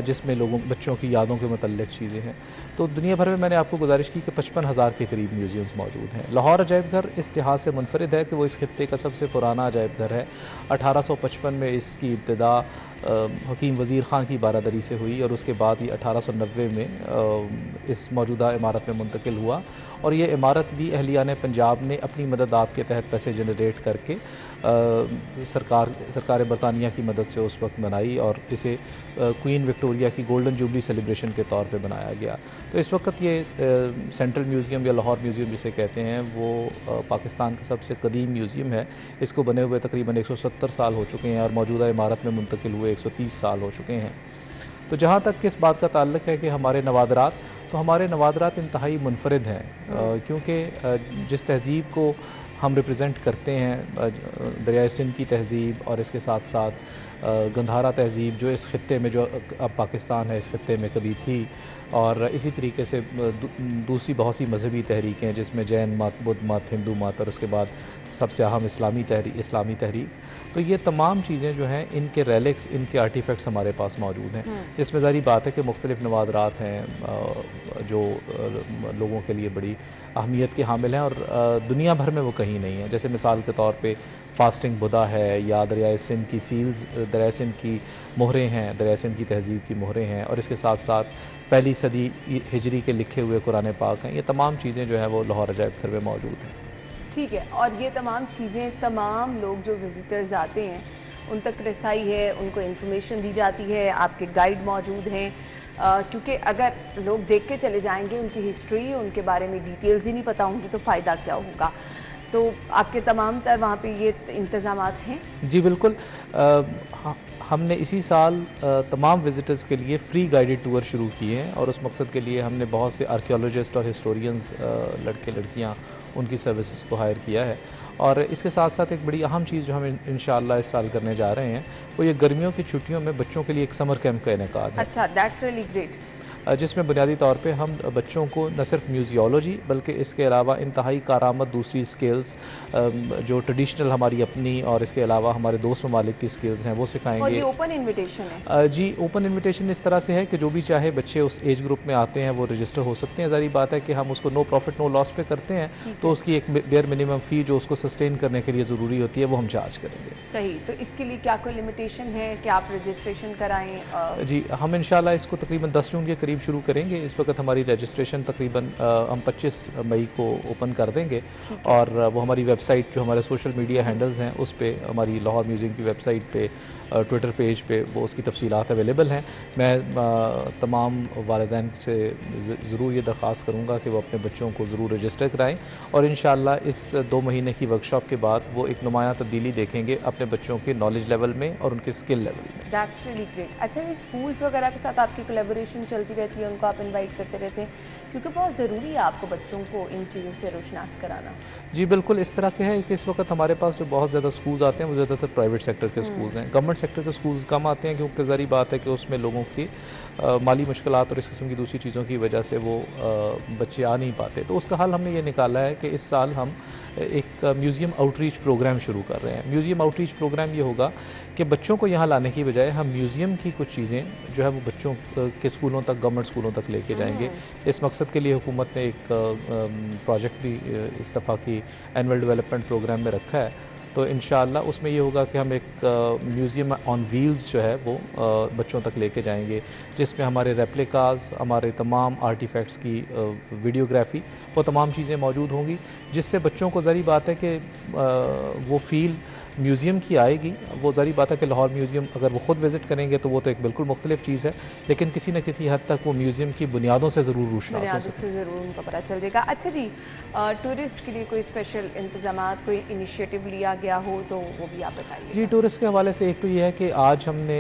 जिसमें बच्चों की यादों के मुतल्लिक़ चीज़ें हैं। तो दुनिया भर में मैंने आपको गुजारिश की कि 55,000 के करीब म्यूज़ियम्स मौजूद हैं। लाहौर अजायब घर इस लिहाज से मुनफरिद है कि वो इस खित्ते का सबसे पुराना अजायब घर है। 1855 में इसकी इब्तिदा हकीम वज़ीर ख़ान की बारादरी से हुई और उसके बाद ये 1890 में इस मौजूदा इमारत में मुंतकिल हुआ और ये इमारत भी अहलियान पंजाब ने अपनी मदद आप के तहत पैसे जनरेट करके सरकार बरतानिया की मदद से उस वक्त बनाई और इसे क्वीन विक्टोरिया की गोल्डन जुबली सेलिब्रेशन के तौर पे बनाया गया। तो इस वक्त ये सेंट्रल म्यूज़ियम या लाहौर म्यूज़ियम जिसे कहते हैं वो पाकिस्तान का सबसे कदीम म्यूज़ियम है। इसको बने हुए तकरीबन 170 साल हो चुके हैं और मौजूदा इमारत में मुंतकिल हुए 130 साल हो चुके हैं। तो जहाँ तक किस बात का ताल्लुक़ है कि हमारे नवादरात, तो हमारे नवादरात इंतहाई मुनफरिद हैं क्योंकि जिस तहज़ीब को हम रिप्रेजेंट करते हैं, दरियाए सिंध की तहज़ीब और इसके साथ साथ गंधारा तहज़ीब जो इस खित्ते में, जो अब पाकिस्तान है, इस खित्ते में कभी थी, और इसी तरीके से दूसरी बहुत सी मजहबी तहरीकें जिसमें जैन मत, बुद्ध मत, हिंदू मत और उसके बाद सबसे अहम इस्लामी तहरीक, तो ये तमाम चीज़ें जो हैं इनके रेलिक्स, इनके आर्टिफैक्ट्स हमारे पास मौजूद हैं। इसमें ज़ाहिर बात है कि मुख्तलिफ़ नवादरात हैं जो लोगों के लिए बड़ी अहमियत के हामिल हैं और दुनिया भर में वो कहीं नहीं है। जैसे मिसाल के तौर पे फास्टिंग बुदा है या दरियाए सिंध की सील्स, दरियाए सिंध की मोहरें हैं, दरियाए सिंध की तहज़ीब की मोहरें हैं और इसके साथ साथ पहली सदी हिजरी के लिखे हुए कुरान पाक हैं। ये तमाम चीज़ें जो हैं वो लाहौर अजायब घर में मौजूद हैं। ठीक है, और ये तमाम चीज़ें तमाम लोग जो विज़िटर्स आते हैं उन तक रसाई है, उनको इन्फॉर्मेशन दी जाती है, आपके गाइड मौजूद हैं, क्योंकि अगर लोग देख के चले जाएंगे, उनकी हिस्ट्री, उनके बारे में डिटेल्स ही नहीं पता होंगी तो फ़ायदा क्या होगा। तो आपके तमाम तर वहाँ पे ये इंतज़ामात हैं? जी बिल्कुल। हमने इसी साल तमाम विज़िटर्स के लिए फ्री गाइडेड टूर शुरू किए हैं और उस मकसद के लिए हमने बहुत से आर्कियोलॉजिस्ट और हिस्टोरियंस लड़के लड़कियां उनकी सर्विसेज को हायर किया है। और इसके साथ साथ एक बड़ी अहम चीज़ जो हम इंशाअल्लाह इस साल करने जा रहे हैं वो ये गर्मियों की छुट्टियों में बच्चों के लिए एक समर कैंप का इनेकाद है। अच्छा, दैट्स रियली ग्रेट। जिसमें बुनियादी तौर पे हम बच्चों को न सिर्फ म्यूजियोलॉजी बल्कि इसके अलावा इंतहाई कारआमद दूसरी स्किल्स जो ट्रेडिशनल हमारी अपनी और इसके अलावा हमारे दोस्त ममालिक की स्किल्स हैं वो सिखाएंगे। और ये ओपन इनविटेशन है? जी, ओपन इनविटेशन इस तरह से है कि जो भी चाहे बच्चे उस एज ग्रुप में आते हैं वो रजिस्टर हो सकते हैं। ज़ाहिर बात है कि हम उसको नो प्रॉफिट नो लॉस पे करते हैं, तो उसकी एक बेयर मिनिमम फ़ी जो उसको सस्टेन करने के लिए ज़रूरी होती है वो हम चार्ज करेंगे। सही, तो इसके लिए क्या कोई लिमिटेशन है कि आप रजिस्ट्रेशन कराएं? जी, हम इंशाल्लाह इसको तकरीबन 10 जून के करीब शुरू करेंगे। इस वक्त हमारी रजिस्ट्रेशन तकरीबन हम 25 मई को ओपन कर देंगे और वो हमारी वेबसाइट जो हमारे सोशल मीडिया हैंडल्स हैं उस पे, हमारी लाहौर म्यूज़ियम की वेबसाइट पे, ट्विटर पेज पे वो उसकी तफसीलात अवेलेबल हैं। मैं तमाम वालिदैन से ज़रूर ये दरख्वास्त करूँगा कि वो अपने बच्चों को ज़रूर रजिस्टर कराएँ और इंशाअल्लाह इस 2 महीने की वर्कशॉप के बाद वो एक नुमायाँ तब्दीली देखेंगे अपने बच्चों के नॉलेज लेवल में और उनके स्किल लेवल में। That's really great. अच्छा, ये स्कूल्स वगैरह के साथ आपकी कोलैबोरेशन चलती रहती है, उनको आप इनवाइट करते रहते हैं, क्योंकि बहुत ज़रूरी है आपको बच्चों को इन चीज़ों से रोशनास कराना? जी बिल्कुल, इस तरह से है कि इस वक्त हमारे पास जो बहुत ज़्यादा स्कूल्स आते हैं वो ज़्यादातर प्राइवेट सेक्टर के स्कूल्स हैं। गवर्नमेंट सेक्टर के स्कूल्स कम आते हैं क्योंकि ज़ाहिर बात है कि उसमें लोगों की माली मुश्किलात और इस किस्म की दूसरी चीज़ों की वजह से वो बच्चे आ नहीं पाते। तो उसका हल हमने ये निकाला है कि इस साल हम एक म्यूज़ियम आउटरीच प्रोग्राम शुरू कर रहे हैं। म्यूज़ियम आउटरीच प्रोग्राम ये होगा कि बच्चों को यहाँ लाने की बजाय हम म्यूज़ियम की कुछ चीज़ें जो है वो बच्चों के स्कूलों तक, गवर्नमेंट स्कूलों तक लेके जाएंगे। इस मकसद के लिए हुकूमत ने एक प्रोजेक्ट भी इस दफ़ा की एनुअल डेवलपमेंट प्रोग्राम में रखा है। तो इंशाअल्लाह उसमें ये होगा कि हम एक म्यूज़ियम ऑन व्हील्स जो है वो बच्चों तक लेके जाएंगे, जिसमें हमारे रेप्लिकाज, हमारे तमाम आर्टिफैक्ट्स की वीडियोग्राफी, वो तमाम चीज़ें मौजूद होंगी, जिससे बच्चों को ज़ाहिर बात है कि वो फ़ील म्यूज़ियम की आएगी। वो ज़ाहिर बात है कि लाहौर म्यूज़ियम अगर वो ख़ुद विज़िट करेंगे तो वो तो एक बिल्कुल मुख्तलिफ चीज़ है, लेकिन किसी न किसी हद तक वो म्यूज़ियम की बुनियादों से ज़रूर रोशनास हो सकती है, ज़रूर उनको पता चल जाएगा। अच्छा जी, टूरिस्ट के लिए कोई स्पेशल इंतजामात, कोई इनिशिएटिव लिया गया हो तो वो भी आप बताइए। जी, टूरिस्ट के हवाले से एक तो ये है कि आज हमने,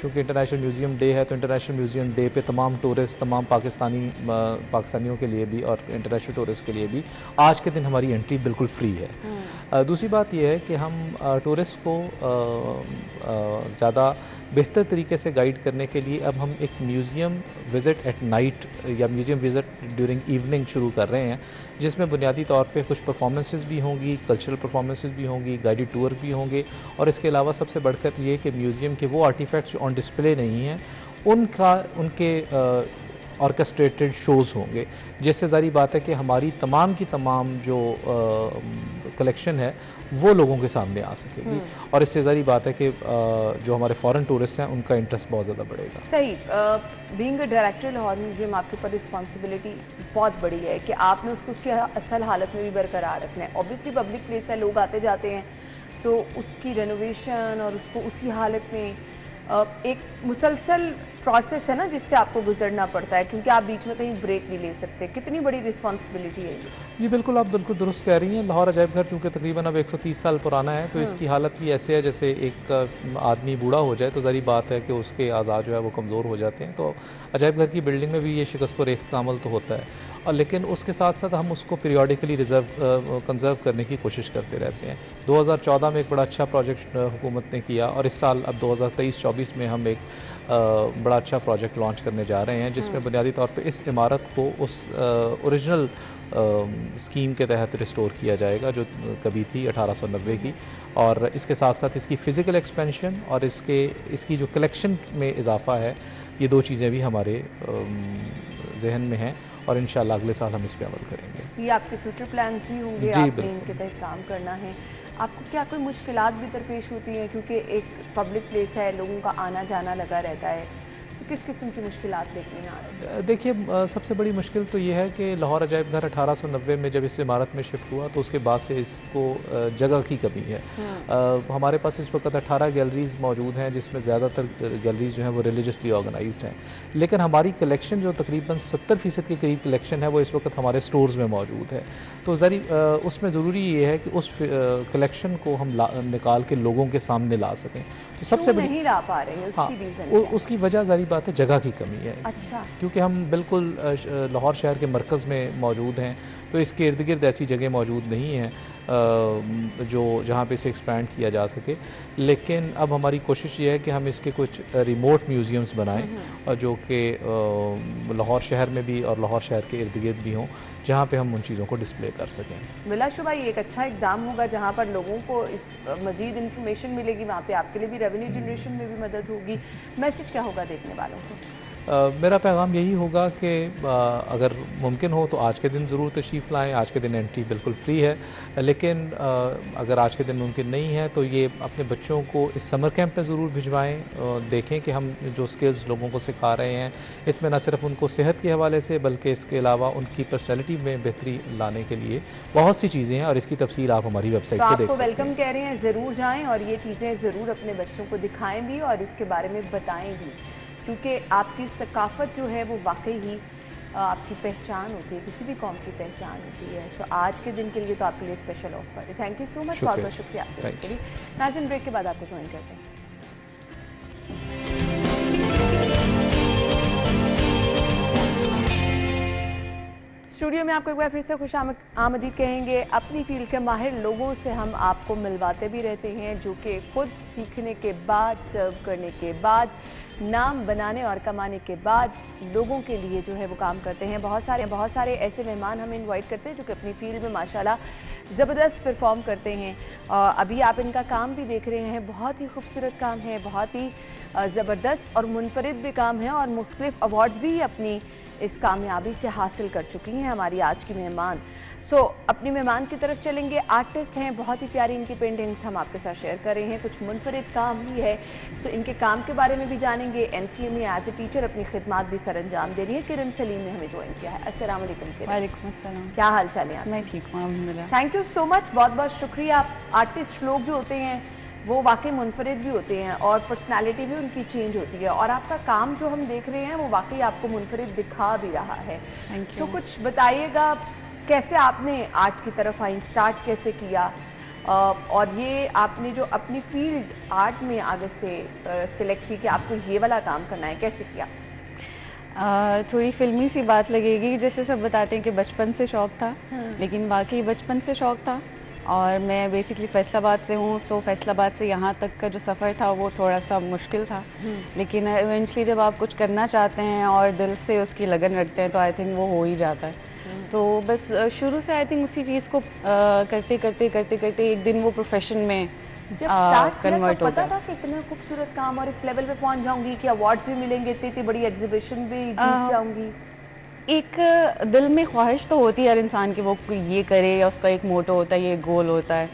चूँकि इंटरनेशनल म्यूज़ियम डे है, तो इंटरनेशनल म्यूज़ियम डे पे तमाम टूरिस्ट, तमाम पाकिस्तानियों के लिए भी और इंटरनेशनल टूरिस्ट के लिए भी आज के दिन हमारी एंट्री बिल्कुल फ्री है। दूसरी बात यह है कि हम टूरिस्ट को ज़्यादा बेहतर तरीके से गाइड करने के लिए अब हम एक म्यूज़ियम विज़िट एट नाइट या म्यूज़ियम विज़िट ड्यूरिंग इवनिंग शुरू कर रहे हैं, जिसमें बुनियादी तौर पे कुछ परफॉर्मेंसेस भी होंगी, कल्चरल परफॉर्मेंसेस भी होंगी, गाइडेड टूर भी होंगे और इसके अलावा सबसे बढ़कर ये कि म्यूज़ियम के वो आर्टिफैक्ट्स जो ऑन डिस्प्ले नहीं हैं उनके ऑर्केस्ट्रेटेड शोज़ होंगे, जिससे ज़ाहिर बात है कि हमारी तमाम की तमाम जो कलेक्शन है वो लोगों के सामने आ सकेगी और इससे ज़ाहिर बात है कि जो हमारे फॉरेन टूरिस्ट हैं उनका इंटरेस्ट बहुत ज़्यादा बढ़ेगा। सही, being a director Lahore museum आपके ऊपर रिस्पॉन्सिबिलिटी बहुत बड़ी है कि आपने उसको उसकी असल हालत में भी बरकरार रखना है। ऑब्वियसली पब्लिक प्लेस है, लोग आते जाते हैं, तो उसकी रेनोवेशन और उसको उसी हालत में एक मुसलसल प्रोसेस है ना जिससे आपको गुजरना पड़ता है, क्योंकि आप बीच में कहीं ब्रेक नहीं ले सकते। कितनी बड़ी रिस्पॉन्सिबिलिटी है ये? जी बिल्कुल, आप बिल्कुल दुरुस्त कह रही हैं। लाहौर अजायब घर चूँकि तकरीबन अब 130 साल पुराना है, तो इसकी हालत भी ऐसे है जैसे एक आदमी बूढ़ा हो जाए तो ज़ाहिर बात है कि उसके आज़ाद जो है वो कमज़ोर हो जाते हैं। तो अजायब घर की बिल्डिंग में भी ये शिकस्त और रेख्त का अमल तो होता है, और लेकिन उसके साथ साथ हम उसको पीरियडिकली कंजर्व करने की कोशिश करते रहते हैं। 2014 में एक बड़ा अच्छा प्रोजेक्ट हुकूमत ने किया और इस साल अब 2023-24 में हम एक बड़ा अच्छा प्रोजेक्ट लॉन्च करने जा रहे हैं, जिसमें बुनियादी तौर पे इस इमारत को उस ओरिजिनल स्कीम के तहत रिस्टोर किया जाएगा जो कभी थी 1890 की, और इसके साथ साथ इसकी फ़िज़िकल एक्सपेंशन और इसकी जो कलेक्शन में इजाफ़ा है, ये दो चीज़ें भी हमारे जहन में हैं और इंशाल्लाह अगले साल हम इस पर अमल करेंगे। ये आपके फ्यूचर प्लान्स भी होंगे? जी आपने इनके तहत काम करना है। आपको क्या कोई मुश्किलात भी दरपेश होती हैं, क्योंकि एक पब्लिक प्लेस है, लोगों का आना जाना लगा रहता है, तो किस किस्म की मुश्किलात देखने में आ रही हैं? देखिए, सबसे बड़ी मुश्किल तो ये है कि लाहौर अजायब घर 1890 में जब इस इमारत में शिफ्ट हुआ तो उसके बाद से इसको जगह की कमी है। हमारे पास इस वक्त 18 गैलरीज मौजूद हैं, जिसमें ज़्यादातर गैलरीज जो हैं वो रिलीजियसली ऑर्गेनाइज्ड हैं, लेकिन हमारी कलेक्शन जो तकरीबन 70% के करीब कलेक्शन है वो इस वक्त हमारे स्टोर्स में मौजूद है। तो उसमें ज़रूरी ये है कि उस कलेक्शन को हम निकाल के लोगों के सामने ला सकें। तो सबसे बड़ी नहीं ला पा रहे हैं, हाँ, उसकी रीज़न क्या है? उसकी वजह ज़ाहिर बात है जगह की कमी है। अच्छा। क्योंकि हम बिल्कुल लाहौर शहर के मरकज़ में मौजूद हैं, तो इसके इर्द गिर्द ऐसी जगह मौजूद नहीं है जो जहाँ पे इसे एक्सपैंड किया जा सके। लेकिन अब हमारी कोशिश ये है कि हम इसके कुछ रिमोट म्यूज़ियम्स बनाएं, और जो कि लाहौर शहर में भी और लाहौर शहर के इर्द गिर्द भी हों, जहाँ पे हम उन चीज़ों को डिस्प्ले कर सकें। बिलाशुबा ये एक अच्छा इकदाम होगा जहाँ पर लोगों को इस मज़ीद इन्फॉर्मेशन मिलेगी, वहाँ पे आपके लिए भी रेवेन्यू जनरेशन में भी मदद होगी। मैसेज क्या होगा देखने वालों को? मेरा पैगाम यही होगा कि अगर मुमकिन हो तो आज के दिन ज़रूर तशरीफ़ लाएँ। आज के दिन एंट्री बिल्कुल फ्री है, लेकिन अगर आज के दिन मुमकिन नहीं है तो ये अपने बच्चों को इस समर कैंप में ज़रूर भिजवाएँ। देखें कि हम जो स्किल्स लोगों को सिखा रहे हैं, इसमें न सिर्फ उनको सेहत के हवाले से बल्कि इसके अलावा उनकी पर्सनैलिटी में बेहतरी लाने के लिए बहुत सी चीज़ें हैं, और इसकी तफसील आप हमारी वेबसाइट पर देख सकते हैं। वेलकम कह रहे हैं, ज़रूर जाएँ और ये चीज़ें ज़रूर अपने बच्चों को दिखाएँ भी और इसके बारे में बताएँ भी, क्योंकि आपकी सकाफ़त जो है वो वाकई ही आपकी पहचान होती है, किसी भी कौम की पहचान होती है। तो आज के दिन के लिए तो आपके लिए स्पेशल ऑफर है। थैंक यू सो मच, बहुत बहुत शुक्रिया आपके लिए। नाज़रीन, ब्रेक के बाद आपको ज्वाइन करते हैं। स्टूडियो में आपको एक बार फिर से खुश आमदीद कहेंगे। अपनी फील्ड के माहिर लोगों से हम आपको मिलवाते भी रहते हैं, जो कि खुद सीखने के बाद, सर्व करने के बाद, नाम बनाने और कमाने के बाद लोगों के लिए जो है वो काम करते हैं। बहुत सारे ऐसे मेहमान हम इनवाइट करते हैं जो कि अपनी फील्ड में माशाल्लाह ज़बरदस्त परफॉर्म करते हैं। अभी आप इनका काम भी देख रहे हैं, बहुत ही खूबसूरत काम है, बहुत ही ज़बरदस्त और मुनफरिद भी काम है, और मुख्तलिफ अवार्ड्स भी अपनी इस कामयाबी से हासिल कर चुकी हैं हमारी आज की मेहमान। अपनी मेहमान की तरफ चलेंगे। आर्टिस्ट हैं, बहुत ही प्यारी इनकी पेंटिंग्स हम आपके साथ शेयर कर रहे हैं, कुछ मुनफरिद काम भी है। इनके काम के बारे में भी जानेंगे। एनसीए में एज ए टीचर अपनी खिदमत भी सर अंजाम दे रही है। किरण सलीम ने हमें ज्वाइन किया है। अस्सलाम वालेकुम किरण। वालेकुम अस्सलाम। क्या हाल चाल है? मैं ठीक हूँ अल्हम्दुलिल्लाह। थैंक यू सो मच, बहुत बहुत शुक्रिया। आर्टिस्ट लोग जो होते हैं वो वाकई मुनफरिद भी होते हैं और पर्सनालिटी भी उनकी चेंज होती है, और आपका काम जो हम देख रहे हैं वो वाकई आपको मुनफरिद दिखा भी रहा है। Thank you. कुछ बताइएगा, कैसे आपने आर्ट की तरफ आई, स्टार्ट कैसे किया, और ये आपने जो अपनी फील्ड आर्ट में आगे से सिलेक्ट की कि आपको ये वाला काम करना है, कैसे किया? थोड़ी फिल्मी सी बात लगेगी, जैसे सब बताते हैं कि बचपन से शौक़ था, लेकिन वाकई बचपन से शौक़ था। और मैं बेसिकली फैसलाबाद से हूँ, सो फैसलाबाद से यहाँ तक का जो सफ़र था वो थोड़ा सा मुश्किल था, लेकिन इवेंचुअली जब आप कुछ करना चाहते हैं और दिल से उसकी लगन रखते हैं तो आई थिंक वो हो ही जाता है। तो बस शुरू से आई थिंक उसी चीज़ को करते करते एक दिन वो प्रोफेशन में जब स्टार्ट कन्वर्ट किया तो पता था कि इतना खूबसूरत काम और इस लेवल पे पहुंच जाऊंगी कि अवार्ड्स भी मिलेंगे, इतनी बड़ी एग्जीबिशन भी जीत जाऊंगी? एक दिल में ख्वाहिश तो होती है हर इंसान की, वो ये करे, या उसका एक मोटो होता है, ये गोल होता है,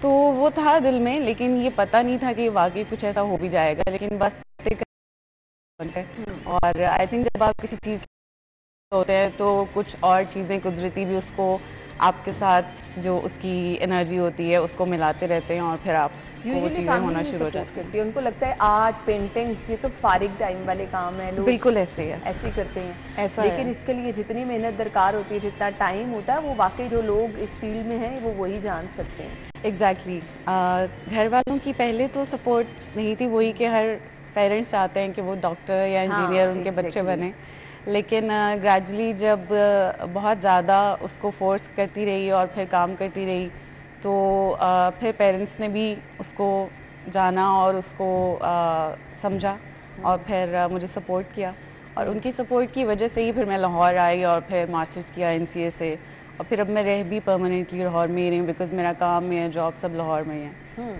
तो वो था दिल में, लेकिन ये पता नहीं था कि वाकई कुछ ऐसा हो भी जाएगा। लेकिन बस और आई थिंक जब आप किसी चीज़ होते हैं तो कुछ और चीज़ें कुदरती भी उसको आपके साथ जो उसकी एनर्जी होती है उसको मिलाते रहते हैं, और फिर आप वो चीज़ें होना शुरू हो जाती है। उनको लगता है आर्ट, पेंटिंग्स ये तो फारिग टाइम वाले काम है, लोग बिल्कुल ऐसे है, ऐसे ही करते हैं ऐसा। लेकिन इसके लिए जितनी मेहनत दरकार होती है, जितना टाइम होता है, वो वाकई जो लोग इस फील्ड में हैं वो वही जान सकते हैं। एग्जैक्टली। घर वालों की पहले तो सपोर्ट नहीं थी, वही कि हर पेरेंट्स चाहते हैं कि वो डॉक्टर या इंजीनियर उनके बच्चे बने, लेकिन ग्रेजुअली जब बहुत ज़्यादा उसको फोर्स करती रही और फिर काम करती रही, तो फिर पेरेंट्स ने भी उसको जाना और उसको समझा और फिर मुझे सपोर्ट किया, और उनकी सपोर्ट की वजह से ही फिर मैं लाहौर आई और फिर मास्टर्स किया एनसीए से, और फिर अब मैं रह भी परमानेंटली लाहौर में ही रही हूँ, बिकॉज मेरा काम, मेरा जॉब सब लाहौर में ही है,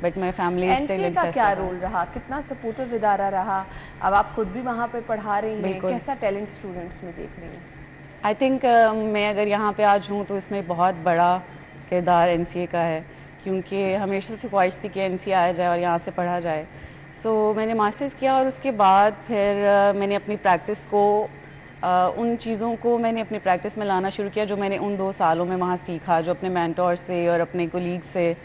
but my family still in का क्या रोल रहा, कितना सपोर्टिव इदारा रहा? अब आप खुद भी वहाँ पे पढ़ा रही हैं, कैसा टैलेंट स्टूडेंट्स में देख रही हैं? आई थिंक मैं अगर यहाँ पे आज हूँ तो इसमें बहुत बड़ा किरदार एनसीए का है, क्योंकि हमेशा से ख्वाहिश थी कि एनसीए आया जाए और यहाँ से पढ़ा जाए। मैंने मास्टर्स किया और उसके बाद फिर मैंने अपनी प्रैक्टिस को उन चीज़ों को मैंने अपनी प्रैक्टिस में लाना शुरू किया जो मैंने उन 2 सालों में वहाँ सीखा, जो अपने मेंटोर से और अपने कोलीग से,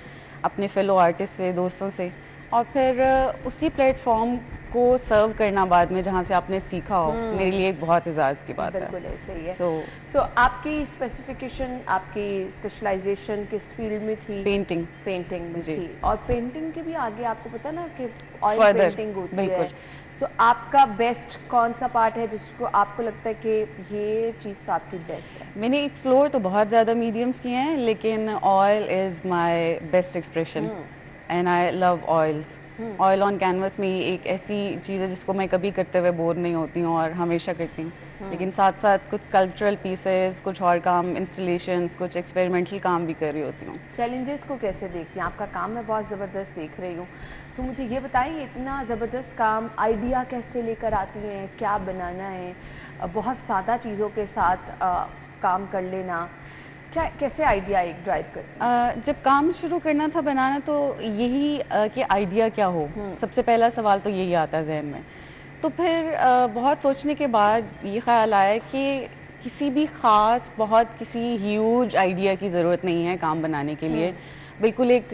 अपने फेलो आर्टिस्ट से, दोस्तों से, और फिर उसी प्लेटफॉर्म को सर्व करना बाद में जहाँ से आपने सीखा हो, मेरे लिए एक बहुत एजाज़ की बात है। बिल्कुल ऐसे ही है। सो आपकी स्पेसिफिकेशन, आपकी स्पेशलाइजेशन किस फील्ड में थी? पेंटिंग में थी। और पेंटिंग के भी आगे आपको पता ना कि ऑयल पेंटिंग होती है। सो आपका बेस्ट कौन सा पार्ट है जिसको आपको लगता है कि ये चीज़ तो आपकी बेस्ट है? मैंने एक्सप्लोर तो बहुत ज़्यादा मीडियम्स किए हैं, लेकिन oil is my best expression and I love oils. Oil on canvas में एक ऐसी चीज़ है जिसको मैं कभी करते हुए बोर नहीं होती हूँ और हमेशा करती हूँ। लेकिन साथ साथ कुछ स्कल्पचरल पीसेस, कुछ और काम, इंस्टॉलेशंस, कुछ एक्सपेरिमेंटल काम भी कर रही होती हूँ। चैलेंजेस को कैसे देखती हैं? आपका काम मैं बहुत ज़बरदस्त देख रही हूँ। सो मुझे ये बताइए, इतना ज़बरदस्त काम, आइडिया कैसे लेकर आती हैं? क्या बनाना है? बहुत सादा चीज़ों के साथ काम कर लेना, क्या कैसे आइडिया एक ड्राइव करती? जब काम शुरू करना था बनाना, तो यही कि आइडिया क्या हो, सबसे पहला सवाल तो यही आता है जहन में। तो फिर बहुत सोचने के बाद ये ख्याल आया कि किसी भी ख़ास बहुत किसी ह्यूज आइडिया की ज़रूरत नहीं है काम बनाने के लिए। बिल्कुल एक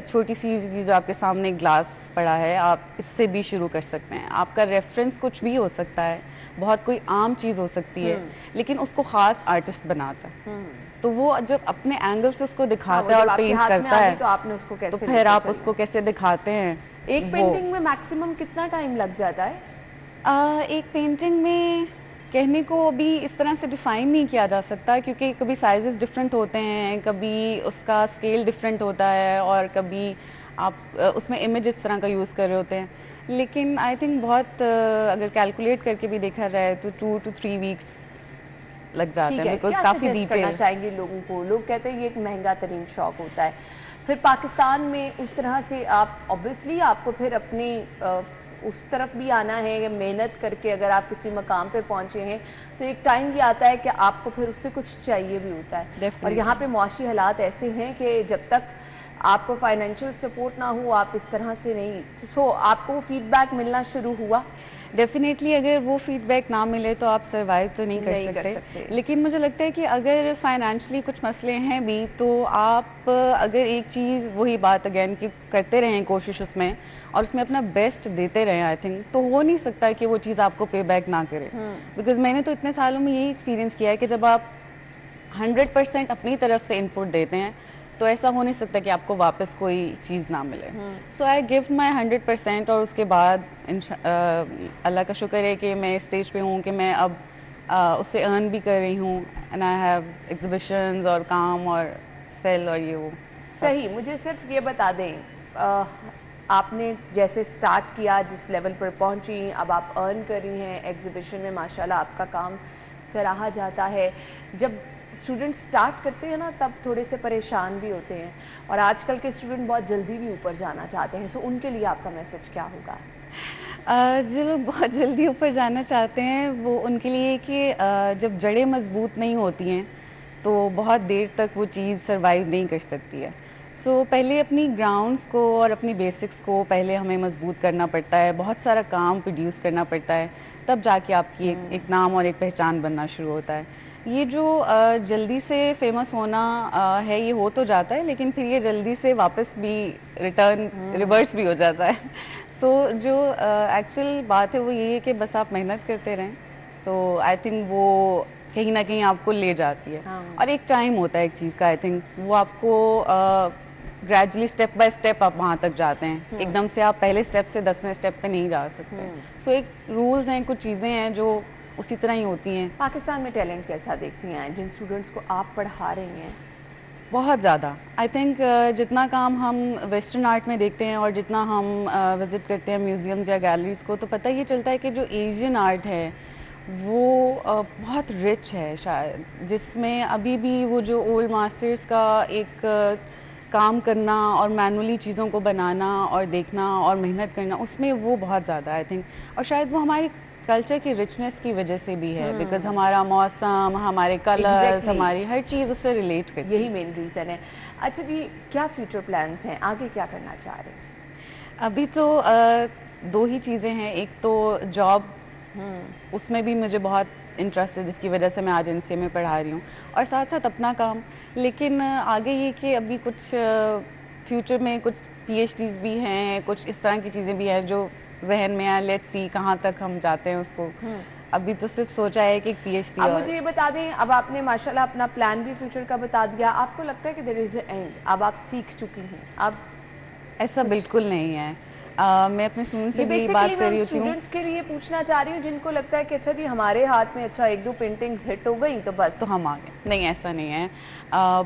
छोटी सी चीज़ आपके सामने ग्लास पड़ा है, आप इससे भी शुरू कर सकते हैं। आपका रेफरेंस कुछ भी हो सकता है, बहुत कोई आम चीज़ हो सकती है, लेकिन उसको ख़ास आर्टिस्ट बनाता है। तो वो जब अपने एंगल से उसको दिखाता है और पेंट करता है, तो आपने उसको कैसे, तो फिर आप उसको कैसे दिखाते हैं? एक पेंटिंग में मैक्सिमम कितना टाइम लग जाता है? एक पेंटिंग में कहने को अभी इस तरह से डिफ़ाइन नहीं किया जा सकता, क्योंकि कभी साइजेस डिफरेंट होते हैं, कभी उसका स्केल डिफरेंट होता है, और कभी आप उसमें इमेज इस तरह का यूज़ कर रहे होते हैं। लेकिन आई थिंक बहुत अगर कैलकुलेट करके भी देखा जाए तो 2 to 3 वीक्स लग जाते हैं, बिकॉज काफ़ी डिटेल चाहेंगे लोगों को। लोग कहते हैं ये एक महंगा तरीन शौक होता है। फिर पाकिस्तान में उस तरह से आप ऑब्वियसली आपको फिर अपनी उस तरफ भी आना है, मेहनत करके अगर आप किसी मकाम पे पहुंचे हैं तो एक टाइम भी आता है कि आपको फिर उससे कुछ चाहिए भी होता है। और यहाँ पे मुआशी हालात ऐसे हैं कि जब तक आपको फाइनेंशियल सपोर्ट ना हो आप इस तरह से नहीं। सो आपको फीडबैक मिलना शुरू हुआ? डेफिनेटली अगर वो फीडबैक ना मिले तो आप सर्वाइव तो नहीं कर सकते। लेकिन मुझे लगता है कि अगर फाइनेंशियली कुछ मसले हैं भी, तो आप अगर एक चीज़, वही बात अगेन कि करते रहें कोशिश उसमें और उसमें अपना बेस्ट देते रहें, आई थिंक तो हो नहीं सकता कि वो चीज़ आपको पे बैक ना करे। बिकॉज मैंने तो इतने सालों में यही एक्सपीरियंस किया है कि जब आप 100% अपनी तरफ से इनपुट देते हैं तो ऐसा हो नहीं सकता कि आपको वापस कोई चीज़ ना मिले। सो आई गिव माई 100%, और उसके बाद अल्लाह का शुक्र है कि मैं स्टेज पे हूँ कि मैं अब उससे अर्न भी कर रही हूँ, एंड आई हैव एग्जिबिशंस और काम और सेल और ये वो। सही। मुझे सिर्फ ये बता दें, आपने जैसे स्टार्ट किया, जिस लेवल पर पहुँची, अब आप अर्न कर रही हैं एग्जिबिशन में, माशाल्लाह आपका काम सराहा जाता है। जब स्टूडेंट स्टार्ट करते हैं ना तब थोड़े से परेशान भी होते हैं, और आजकल के स्टूडेंट बहुत जल्दी भी ऊपर जाना चाहते हैं। सो उनके लिए आपका मैसेज क्या होगा? जो लोग बहुत जल्दी ऊपर जाना चाहते हैं वो उनके लिए कि जब जड़ें मजबूत नहीं होती हैं तो बहुत देर तक वो चीज़ सर्वाइव नहीं कर सकती है। सो पहले अपनी ग्राउंड्स को और अपनी बेसिक्स को पहले हमें मजबूत करना पड़ता है, बहुत सारा काम प्रोड्यूस करना पड़ता है, तब जाके आपकी एक नाम और एक पहचान बनना शुरू होता है। ये जो जल्दी से फेमस होना है, ये हो तो जाता है, लेकिन फिर ये जल्दी से वापस भी रिवर्स भी हो जाता है। सो जो एक्चुअल बात है वो ये है कि बस आप मेहनत करते रहें, तो आई थिंक वो कहीं ना कहीं आपको ले जाती है। और एक टाइम होता है एक चीज़ का, आई थिंक वो आपको ग्रेजुअली स्टेप बाय स्टेप आप वहाँ तक जाते हैं। एकदम से आप पहले स्टेप से 10वें स्टेप पे नहीं जा सकते। सो एक रूल्स हैं, कुछ चीज़ें हैं जो उसी तरह ही होती हैं। पाकिस्तान में टैलेंट कैसा देखती हैं जिन स्टूडेंट्स को आप पढ़ा रही हैं? बहुत ज़्यादा। आई थिंक जितना काम हम वेस्टर्न आर्ट में देखते हैं और जितना हम विज़िट करते हैं म्यूज़ियम्स या गैलरीज़ को, तो पता ये चलता है कि जो एशियन आर्ट है वो बहुत रिच है शायद, जिसमें अभी भी वो जो ओल्ड मास्टर्स का एक काम करना और मैनुअली चीज़ों को बनाना और देखना और मेहनत करना, उसमें वो बहुत ज़्यादा आई थिंक। और शायद वो हमारी कल्चर की रिचनेस की वजह से भी है, बिकॉज हमारा मौसम, हमारे कलर्स, हमारी हर चीज़ उससे रिलेट करती है। यही मेन रीज़न है। अच्छा जी, क्या फ्यूचर प्लान्स हैं, आगे क्या करना चाह रहे हैं? अभी तो दो ही चीज़ें हैं, एक तो जॉब, उसमें भी मुझे बहुत इंटरेस्ट है जिसकी वजह से मैं आज एनसीए में पढ़ा रही हूँ, और साथ साथ अपना काम। लेकिन आगे ये कि अभी कुछ फ्यूचर में कुछ पीएचडीज भी हैं, कुछ इस तरह की चीज़ें भी हैं जो जहन में है, लेट्स सी कहाँ तक हम जाते हैं उसको। अभी तो सिर्फ सोचा है कि पीएचडी। अब मुझे ये बता दें, अब आपने माशाल्लाह अपना प्लान भी फ्यूचर का बता दिया, आपको लगता है कि देयर इज़ एंड, अब आप सीख चुकी हैं? अब ऐसा बिल्कुल नहीं है। मैं अपने स्टूडेंट्स से भी बात कर रही होती हूँ। स्टूडेंट्स के लिए पूछना चाह रही हूँ जिनको लगता है कि अच्छा जी हमारे हाथ में अच्छा 1-2 पेंटिंग्स हिट हो गई तो बस तो हम आ गए। नहीं, ऐसा नहीं है।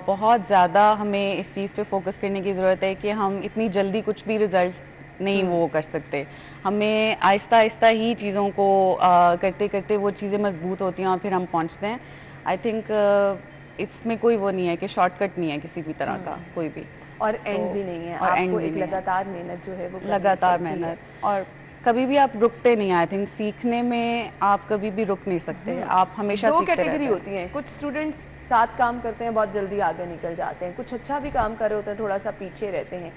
बहुत ज़्यादा हमें इस चीज़ पे फोकस करने की ज़रूरत है कि हम इतनी जल्दी कुछ भी रिजल्ट्स नहीं वो कर सकते। हमें आहिस्ता आहिस्ता ही चीज़ों को करते करते वो चीज़ें मजबूत होती हैं और फिर हम पहुँचते हैं। आई थिंक इसमें कोई वो नहीं है कि शॉर्टकट नहीं है किसी भी तरह का, कोई भी, और एंड भी नहीं है। और आपको एक लगातार मेहनत जो है वो लगातार मेहनत, और कभी भी आप रुकते नहीं। आई थिंक सीखने में आप कभी भी रुक नहीं सकते, आप हमेशा सीखते रहते हैं। 2 कैटेगरी होती हैं, कुछ स्टूडेंट्स साथ काम करते हैं, बहुत जल्दी आगे निकल जाते हैं, कुछ अच्छा भी काम कर रहे होते हैं, थोड़ा सा पीछे रहते हैं।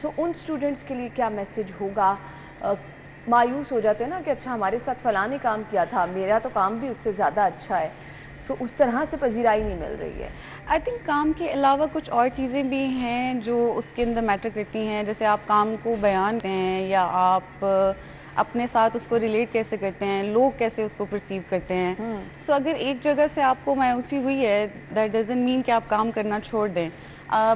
सो उन स्टूडेंट्स के लिए क्या मैसेज होगा? मायूस हो जाते हैं ना कि अच्छा हमारे साथ फलां ने काम किया था, मेरा तो काम भी उससे ज़्यादा अच्छा है। सो उस तरह से पजीराई नहीं मिल रही है। आई थिंक काम के अलावा कुछ और चीज़ें भी हैं जो उसके अंदर मैटर करती हैं, जैसे आप काम को बयान करते हैं या आप अपने साथ उसको रिलेट कैसे करते हैं, लोग कैसे उसको परसीव करते हैं। सो अगर एक जगह से आपको मायूसी हुई है, दैट डजंट मीन कि आप काम करना छोड़ दें।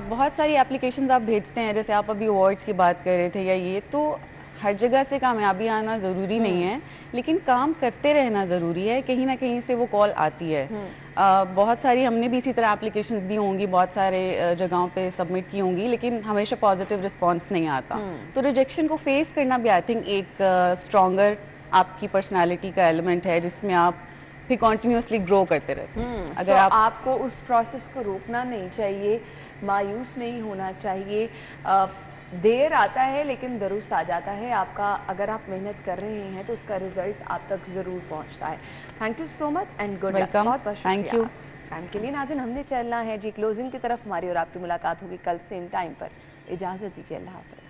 बहुत सारी एप्लीकेशंस आप भेजते हैं, जैसे आप अभी अवार्ड्स की बात कर रहे थे या ये, तो हर जगह से कामयाबी आना ज़रूरी नहीं है, लेकिन काम करते रहना ज़रूरी है। कहीं ना कहीं से वो कॉल आती है। बहुत सारी हमने भी इसी तरह एप्लीकेशंस दी होंगी, बहुत सारे जगहों पे सबमिट की होंगी, लेकिन हमेशा पॉजिटिव रिस्पांस नहीं आता। तो रिजेक्शन को फेस करना भी आई थिंक एक स्ट्रॉन्गर आपकी पर्सनालिटी का एलिमेंट है, जिसमें आप फिर कॉन्टीन्यूसली ग्रो करते रहते हैं। अगर आपको उस प्रोसेस को रोकना नहीं चाहिए, मायूस नहीं होना चाहिए। देर आता है लेकिन दुरुस्त आ जाता है आपका। अगर आप मेहनत कर रहे हैं तो उसका रिजल्ट आप तक ज़रूर पहुंचता है। Thank you so much and good luck. बहुत बहुत थैंक यू। टाइम के लिए नाज़रीन हमने चलना है जी क्लोजिंग की तरफ। हमारी और आपकी मुलाकात होगी कल सेम टाइम पर। इजाज़त दीजिए, अल्लाह हाफ़िज़।